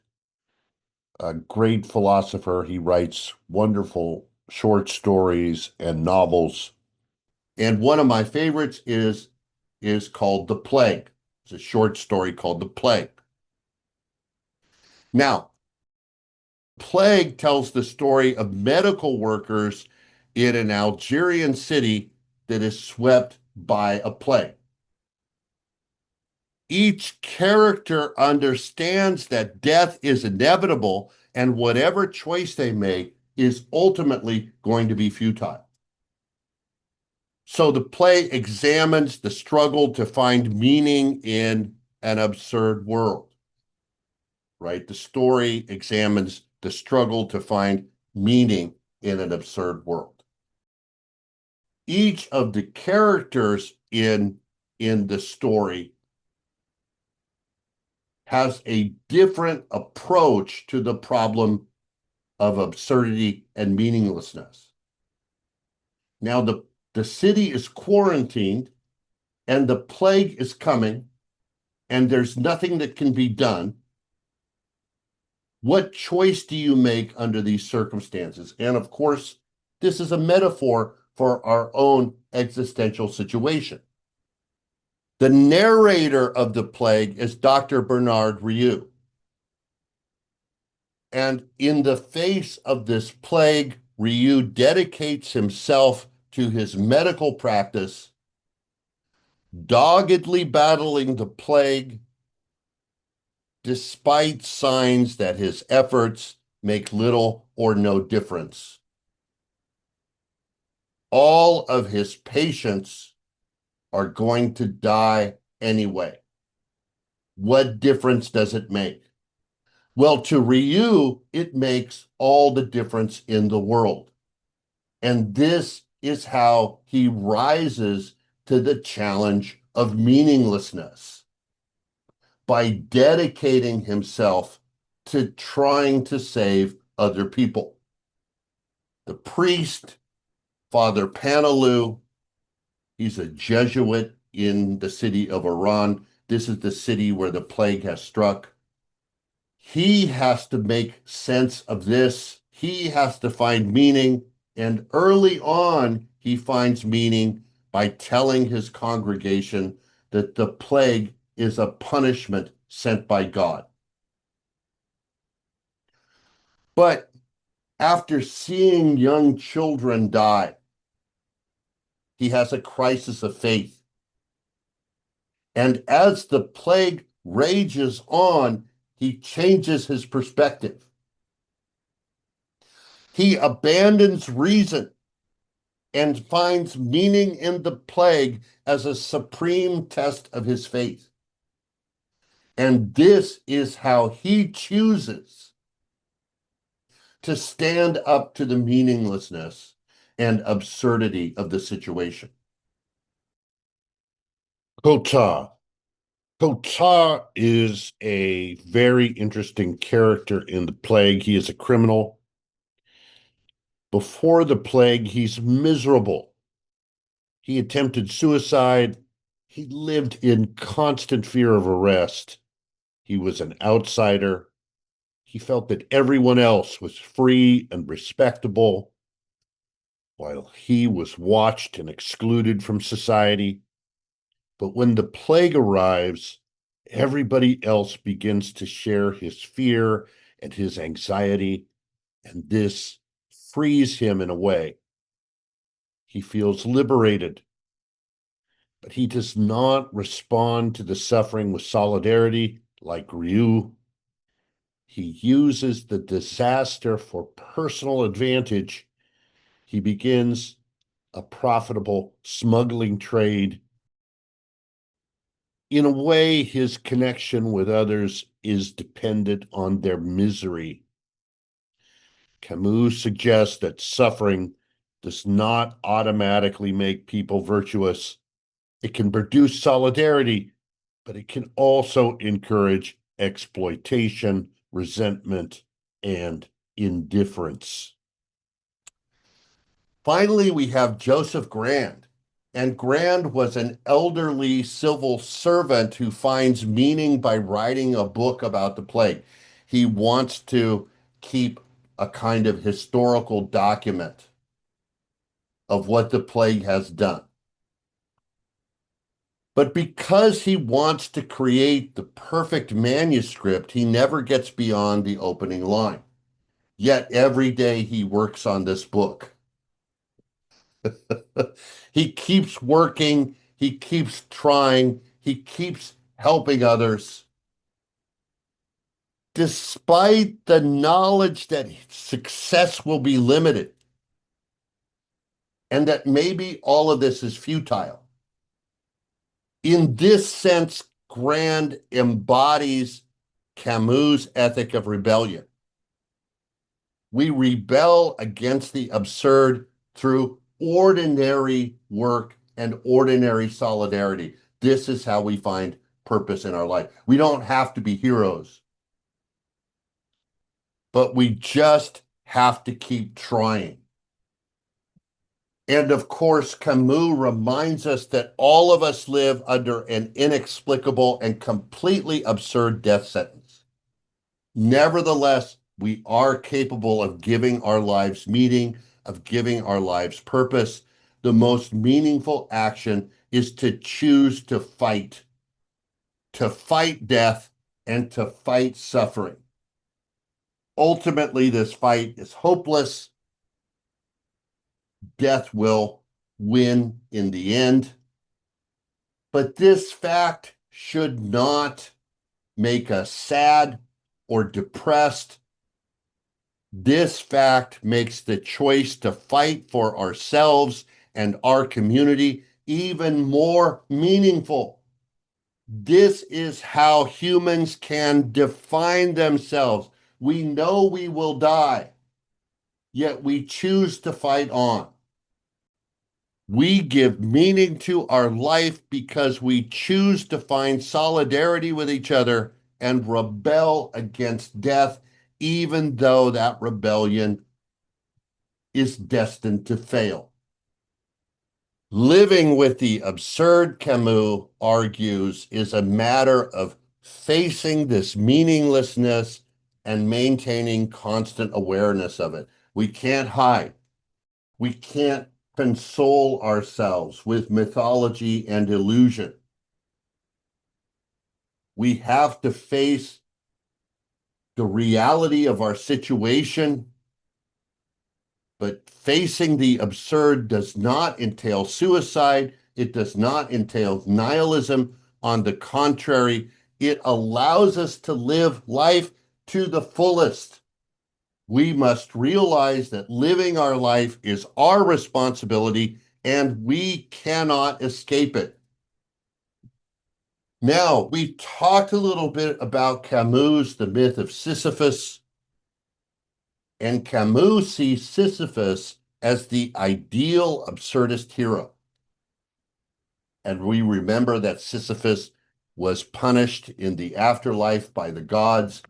a great philosopher. He writes wonderful short stories and novels. And one of my favorites is called The Plague. It's a short story called The Plague. Now, Plague tells the story of medical workers in an Algerian city that is swept by a plague. Each character understands that death is inevitable, and whatever choice they make is ultimately going to be futile. So the play examines the struggle to find meaning in an absurd world, right? The story examines the struggle to find meaning in an absurd world. Each of the characters in the story has a different approach to the problem of absurdity and meaninglessness. Now, the city is quarantined and the plague is coming and there's nothing that can be done. What choice do you make under these circumstances? And of course, this is a metaphor for our own existential situation. The narrator of the plague is Dr. Bernard Rieu. And in the face of this plague, Rieu dedicates himself to his medical practice, doggedly battling the plague, despite signs that his efforts make little or no difference. All of his patients are going to die anyway. What difference does it make? Well, to Rieu, it makes all the difference in the world. And this is how he rises to the challenge of meaninglessness by dedicating himself to trying to save other people. The priest, Father Panalou, he's a Jesuit in the city of Oran. This is the city where the plague has struck. He has to make sense of this. He has to find meaning. And early on, he finds meaning by telling his congregation that the plague is a punishment sent by God. But after seeing young children die, he has a crisis of faith. And as the plague rages on, he changes his perspective. He abandons reason and finds meaning in the plague as a supreme test of his faith. And this is how he chooses to stand up to the meaninglessness and absurdity of the situation. Kota. Kota is a very interesting character in the plague. He is a criminal. Before the plague, he's miserable. He attempted suicide. He lived in constant fear of arrest. He was an outsider. He felt that everyone else was free and respectable, while he was watched and excluded from society. But when the plague arrives, everybody else begins to share his fear and his anxiety, and this frees him in a way. He feels liberated, but he does not respond to the suffering with solidarity like Ryu. He uses the disaster for personal advantage. He begins a profitable smuggling trade. In a way, his connection with others is dependent on their misery. Camus suggests that suffering does not automatically make people virtuous. It can produce solidarity, but it can also encourage exploitation, resentment, and indifference. Finally, we have Joseph Grand. And Grand was an elderly civil servant who finds meaning by writing a book about the plague. He wants to keep a kind of historical document of what the plague has done. But because he wants to create the perfect manuscript, he never gets beyond the opening line. Yet every day he works on this book. He keeps working, he keeps trying, he keeps helping others, despite the knowledge that success will be limited and that maybe all of this is futile. In this sense, Grand embodies Camus' ethic of rebellion. We rebel against the absurd through ordinary work and ordinary solidarity. This is how we find purpose in our life. We don't have to be heroes, but we just have to keep trying. And of course, Camus reminds us that all of us live under an inexplicable and completely absurd death sentence. Nevertheless, we are capable of giving our lives meaning, of giving our lives purpose. The most meaningful action is to choose to fight death and to fight suffering. Ultimately, this fight is hopeless. Death will win in the end. But this fact should not make us sad or depressed. This fact makes the choice to fight for ourselves and our community even more meaningful. This is how humans can define themselves. We know we will die, yet we choose to fight on. We give meaning to our life because we choose to find solidarity with each other and rebel against death, even though that rebellion is destined to fail. Living with the absurd, Camus argues, is a matter of facing this meaninglessness and maintaining constant awareness of it. We can't hide. We can't console ourselves with mythology and illusion. We have to face the reality of our situation, but facing the absurd does not entail suicide. It does not entail nihilism. On the contrary, it allows us to live life to the fullest. We must realize that living our life is our responsibility and we cannot escape it. Now, we talked a little bit about Camus, the myth of Sisyphus, and Camus sees Sisyphus as the ideal absurdist hero. And we remember that Sisyphus was punished in the afterlife by the gods,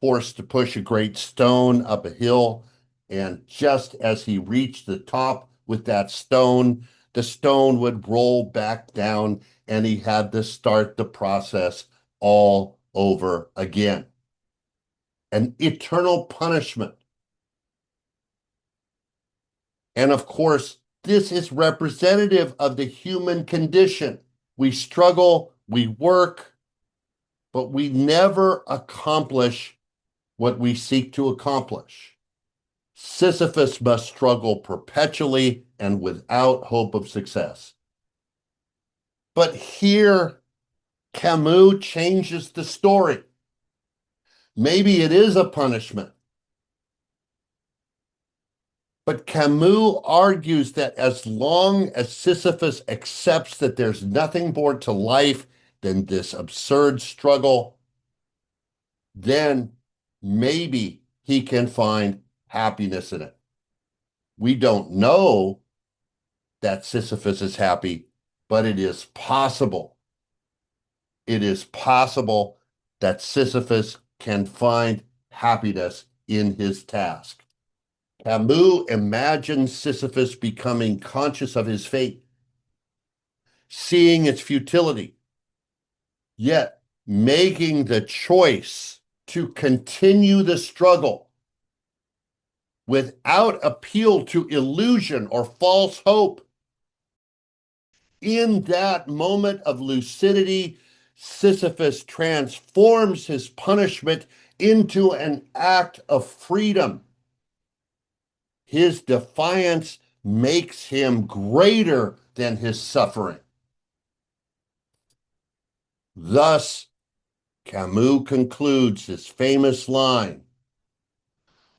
forced to push a great stone up a hill. And just as he reached the top with that stone, the stone would roll back down and he had to start the process all over again. An eternal punishment. And of course, this is representative of the human condition. We struggle, we work, but we never accomplish what we seek to accomplish. Sisyphus must struggle perpetually and without hope of success. But here, Camus changes the story. Maybe it is a punishment. But Camus argues that as long as Sisyphus accepts that there's nothing more to life than this absurd struggle, then maybe he can find happiness in it. We don't know that Sisyphus is happy, but it is possible. It is possible that Sisyphus can find happiness in his task. Camus imagines Sisyphus becoming conscious of his fate, seeing its futility, yet making the choice to continue the struggle without appeal to illusion or false hope. In that moment of lucidity, Sisyphus transforms his punishment into an act of freedom. His defiance makes him greater than his suffering. Thus, Camus concludes his famous line,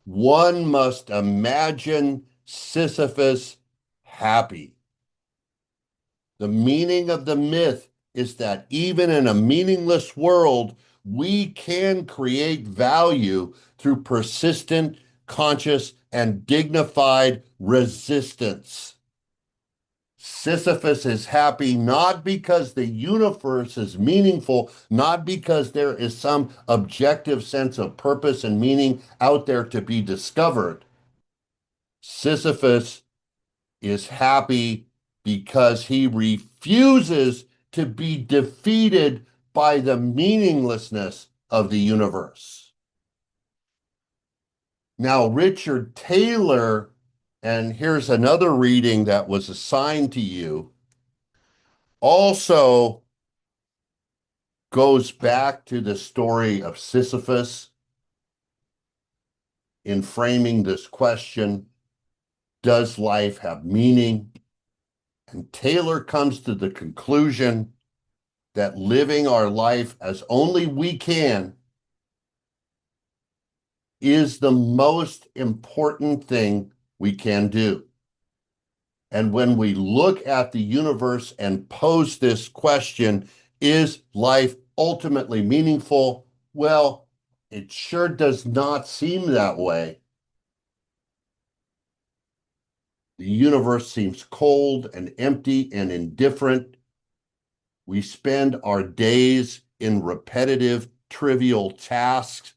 "One must imagine Sisyphus happy." The meaning of the myth is that even in a meaningless world, we can create value through persistent, conscious, and dignified resistance. Sisyphus is happy not because the universe is meaningful, not because there is some objective sense of purpose and meaning out there to be discovered. Sisyphus is happy because he refuses to be defeated by the meaninglessness of the universe. Now, Richard Taylor, and here's another reading that was assigned to you, also goes back to the story of Sisyphus in framing this question, does life have meaning? And Taylor comes to the conclusion that living our life as only we can is the most important thing we can do. And when we look at the universe and pose this question, is life ultimately meaningful? Well, it sure does not seem that way. The universe seems cold and empty and indifferent. We spend our days in repetitive, trivial tasks.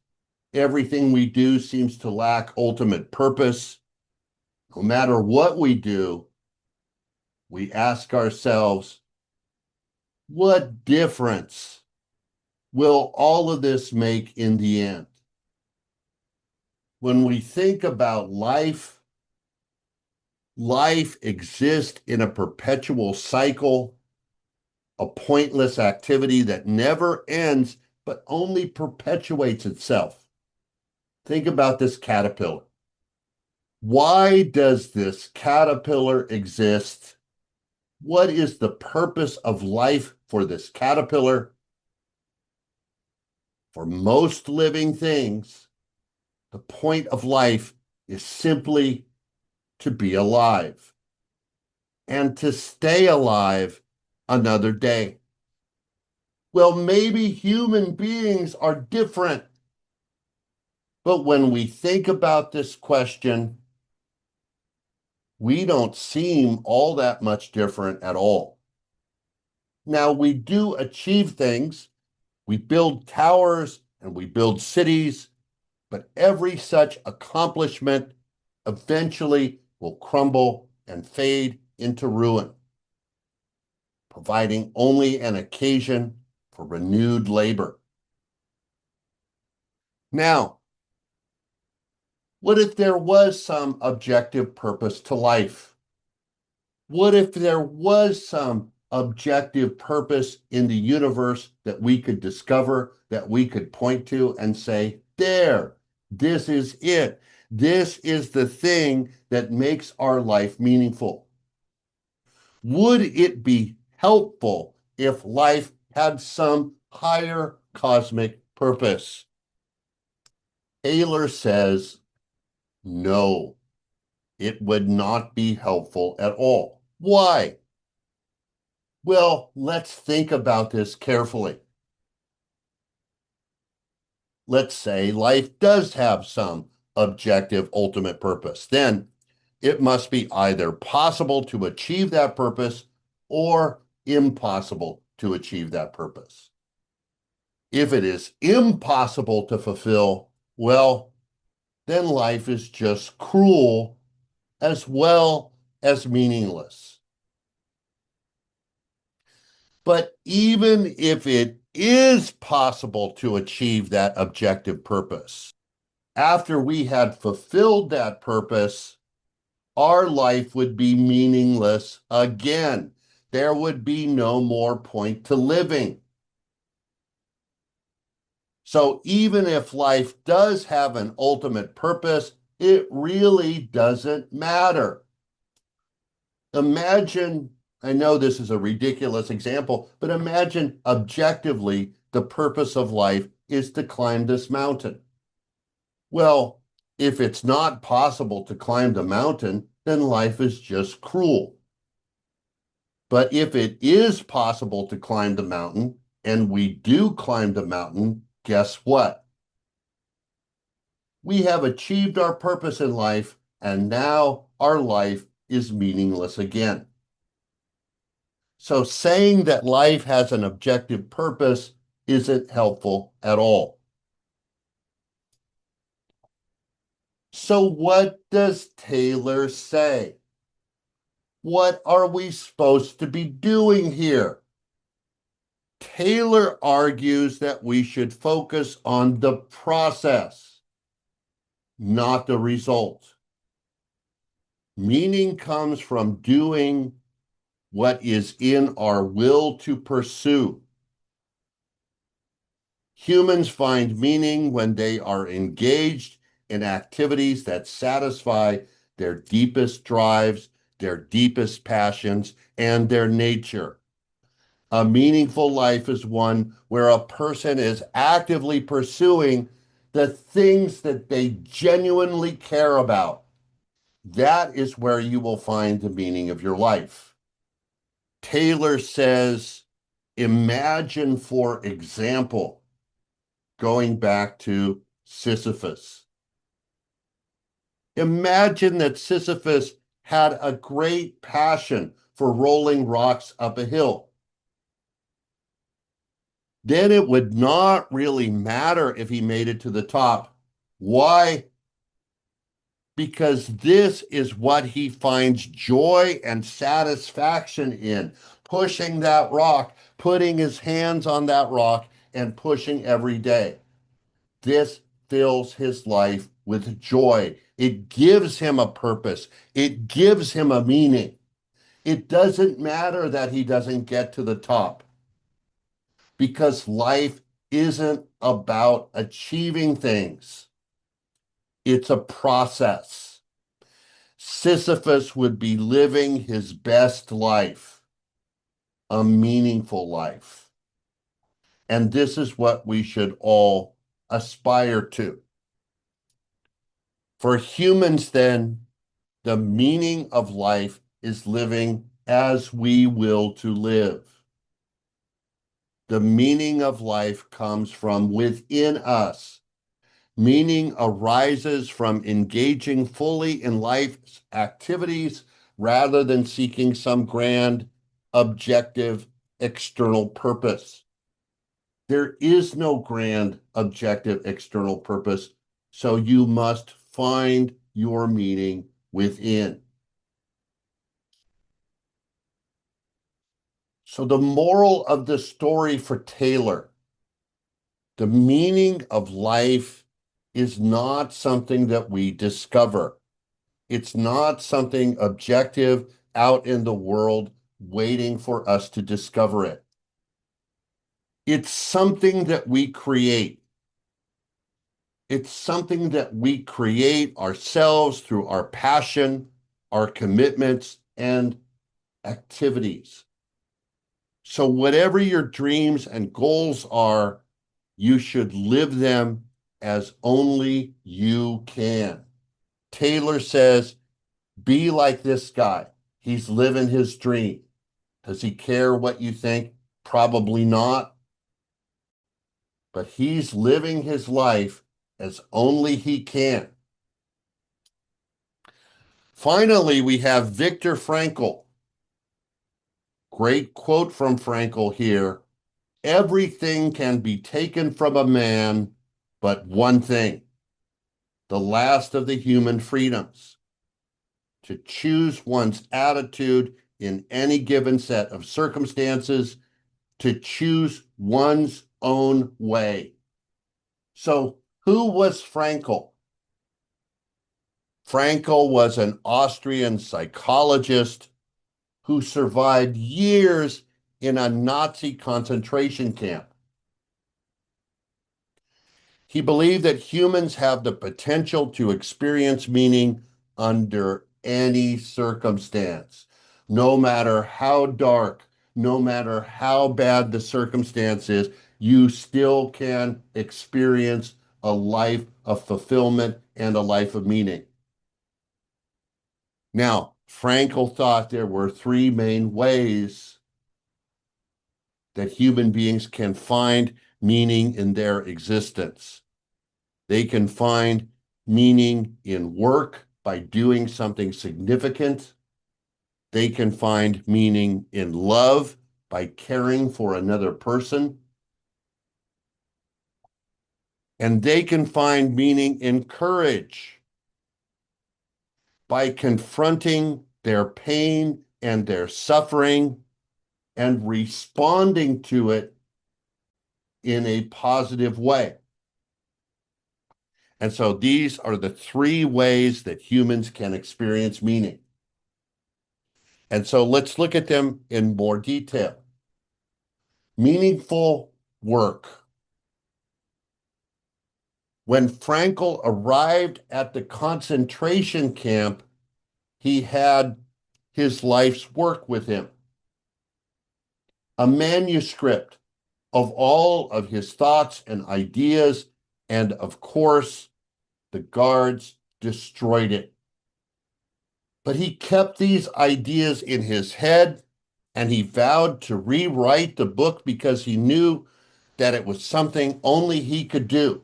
Everything we do seems to lack ultimate purpose. No matter what we do, we ask ourselves, what difference will all of this make in the end? When we think about life, life exists in a perpetual cycle, a pointless activity that never ends, but only perpetuates itself. Think about this caterpillar. Why does this caterpillar exist? What is the purpose of life for this caterpillar? For most living things, the point of life is simply to be alive and to stay alive another day. Well, maybe human beings are different, but when we think about this question, we don't seem all that much different at all. Now, we do achieve things. We build towers and we build cities, but every such accomplishment eventually will crumble and fade into ruin, providing only an occasion for renewed labor. Now, what if there was some objective purpose to life? What if there was some objective purpose in the universe that we could discover, that we could point to and say, there, this is it. This is the thing that makes our life meaningful. Would it be helpful if life had some higher cosmic purpose? Taylor says, no, it would not be helpful at all. Why? Well, let's think about this carefully. Let's say life does have some objective ultimate purpose. Then it must be either possible to achieve that purpose or impossible to achieve that purpose. If it is impossible to fulfill, well, then life is just cruel as well as meaningless. But even if it is possible to achieve that objective purpose, After we had fulfilled that purpose, our life would be meaningless again. There would be no more point to living. So even if life does have an ultimate purpose, it really doesn't matter. Imagine, I know this is a ridiculous example, but imagine objectively the purpose of life is to climb this mountain. Well, if it's not possible to climb the mountain, then life is just cruel. But if it is possible to climb the mountain, and we do climb the mountain, guess what? We have achieved our purpose in life, and now our life is meaningless again. So saying that life has an objective purpose isn't helpful at all. So what does Taylor say? What are we supposed to be doing here? Taylor argues that we should focus on the process, not the result. Meaning comes from doing what is in our will to pursue. Humans find meaning when they are engaged in activities that satisfy their deepest drives, their deepest passions, and their nature. A meaningful life is one where a person is actively pursuing the things that they genuinely care about. That is where you will find the meaning of your life. Taylor says, imagine, for example, going back to Sisyphus. Imagine that Sisyphus had a great passion for rolling rocks up a hill. Then it would not really matter if he made it to the top. Why? Because this is what he finds joy and satisfaction in, pushing that rock, putting his hands on that rock, and pushing every day. This fills his life with joy. It gives him a purpose. It gives him a meaning. It doesn't matter that he doesn't get to the top, because life isn't about achieving things. It's a process. Sisyphus would be living his best life, a meaningful life. And this is what we should all aspire to. For humans, then, the meaning of life is living as we will to live. The meaning of life comes from within us. Meaning arises from engaging fully in life's activities rather than seeking some grand, objective, external purpose. There is no grand, objective, external purpose, so you must find your meaning within. So the moral of the story for Taylor, the meaning of life is not something that we discover. It's not something objective out in the world waiting for us to discover it. It's something that we create. It's something that we create ourselves through our passion, our commitments, and activities. So whatever your dreams and goals are, you should live them as only you can. Taylor says, be like this guy. He's living his dream. Does he care what you think? Probably not. But he's living his life as only he can. Finally, we have Viktor Frankl. Great quote from Frankl here. Everything can be taken from a man, but one thing, the last of the human freedoms, to choose one's attitude in any given set of circumstances, to choose one's own way. So who was Frankl? Frankl was an Austrian psychologist who survived years in a Nazi concentration camp. He believed that humans have the potential to experience meaning under any circumstance, no matter how dark, no matter how bad the circumstance is, you still can experience a life of fulfillment and a life of meaning. Now, Frankl thought there were three main ways that human beings can find meaning in their existence. They can find meaning in work by doing something significant. They can find meaning in love by caring for another person. And they can find meaning in courage by confronting their pain and their suffering and responding to it in a positive way. And so these are the three ways that humans can experience meaning. And so let's look at them in more detail. Meaningful work. When Frankl arrived at the concentration camp, he had his life's work with him. A manuscript of all of his thoughts and ideas, and of course, the guards destroyed it. But he kept these ideas in his head, and he vowed to rewrite the book because he knew that it was something only he could do.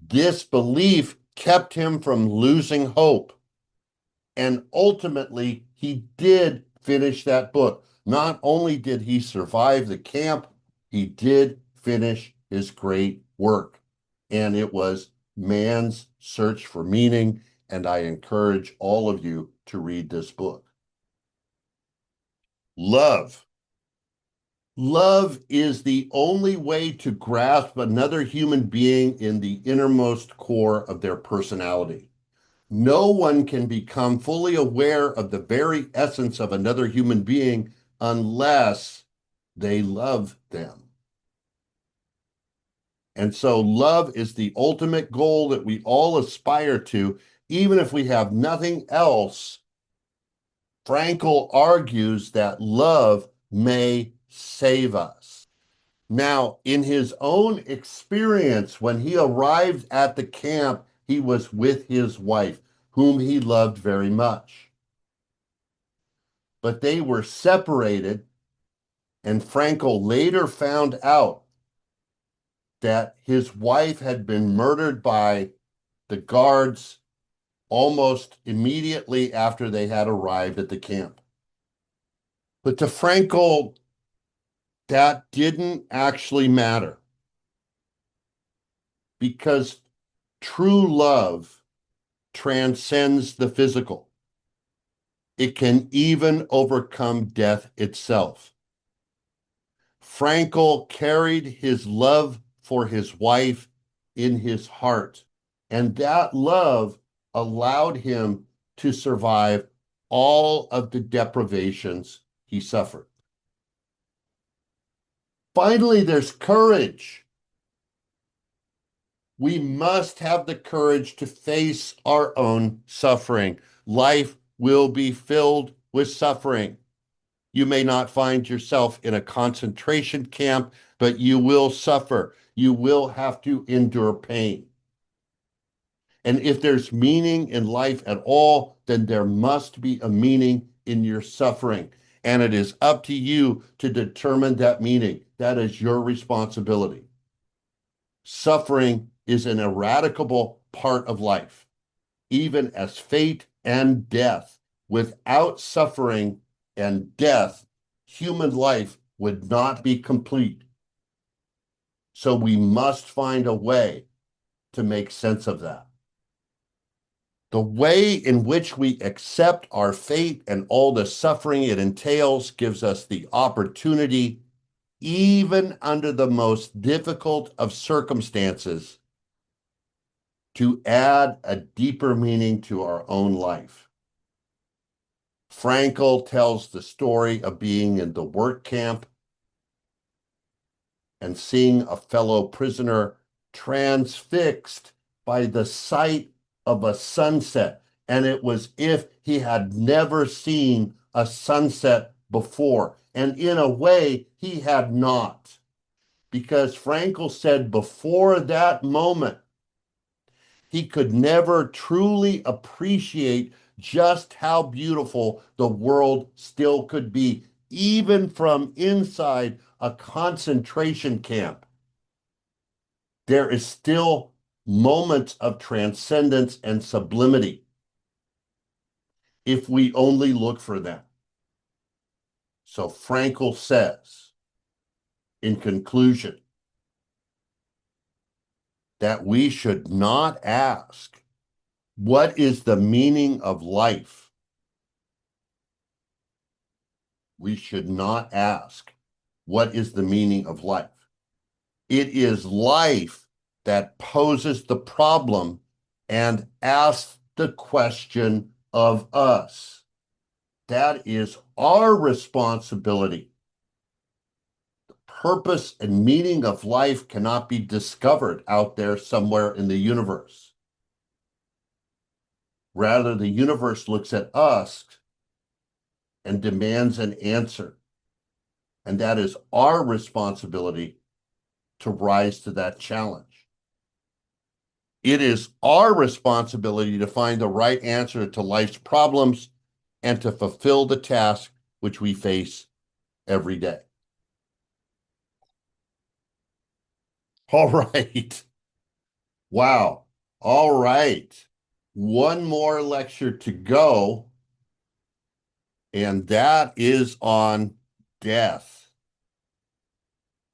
This belief kept him from losing hope. And ultimately, he did finish that book. Not only did he survive the camp, he did finish his great work. And it was Man's Search for Meaning. And I encourage all of you to read this book. Love. Love is the only way to grasp another human being in the innermost core of their personality. No one can become fully aware of the very essence of another human being unless they love them. And so love is the ultimate goal that we all aspire to, even if we have nothing else. Frankl argues that love may save us. Now, in his own experience, when he arrived at the camp, he was with his wife, whom he loved very much. But they were separated, and Frankl later found out that his wife had been murdered by the guards almost immediately after they had arrived at the camp. But to Frankl, that didn't actually matter, because true love transcends the physical. It can even overcome death itself. Frankl carried his love for his wife in his heart, and that love allowed him to survive all of the deprivations he suffered. Finally, there's courage. We must have the courage to face our own suffering. Life will be filled with suffering. You may not find yourself in a concentration camp, but you will suffer. You will have to endure pain. And if there's meaning in life at all, then there must be a meaning in your suffering. And it is up to you to determine that meaning. That is your responsibility. Suffering is an ineradicable part of life, even as fate and death. Without suffering and death, human life would not be complete. So we must find a way to make sense of that. The way in which we accept our fate and all the suffering it entails gives us the opportunity, even under the most difficult of circumstances, to add a deeper meaning to our own life. Frankl tells the story of being in the work camp and seeing a fellow prisoner transfixed by the sight of a sunset. And it was if he had never seen a sunset before. And in a way, he had not. Because Frankl said before that moment, he could never truly appreciate just how beautiful the world still could be, even from inside a concentration camp. There is still moments of transcendence and sublimity if we only look for them. So Frankl says, in conclusion, that we should not ask, what is the meaning of life? We should not ask, what is the meaning of life? It is life that poses the problem and asks the question of us. That is our responsibility. The purpose and meaning of life cannot be discovered out there somewhere in the universe. Rather, the universe looks at us and demands an answer. And that is our responsibility to rise to that challenge. It is our responsibility to find the right answer to life's problems and to fulfill the task which we face every day. All right. Wow. All right. One more lecture to go, and that is on death.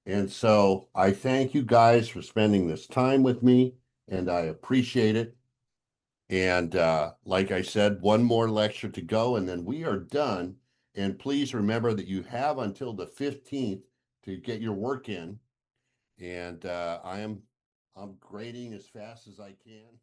And so I thank you guys for spending this time with me, and I appreciate it. And like I said, one more lecture to go, and then we are done. And please remember that you have until the 15th to get your work in. And I'm grading as fast as I can.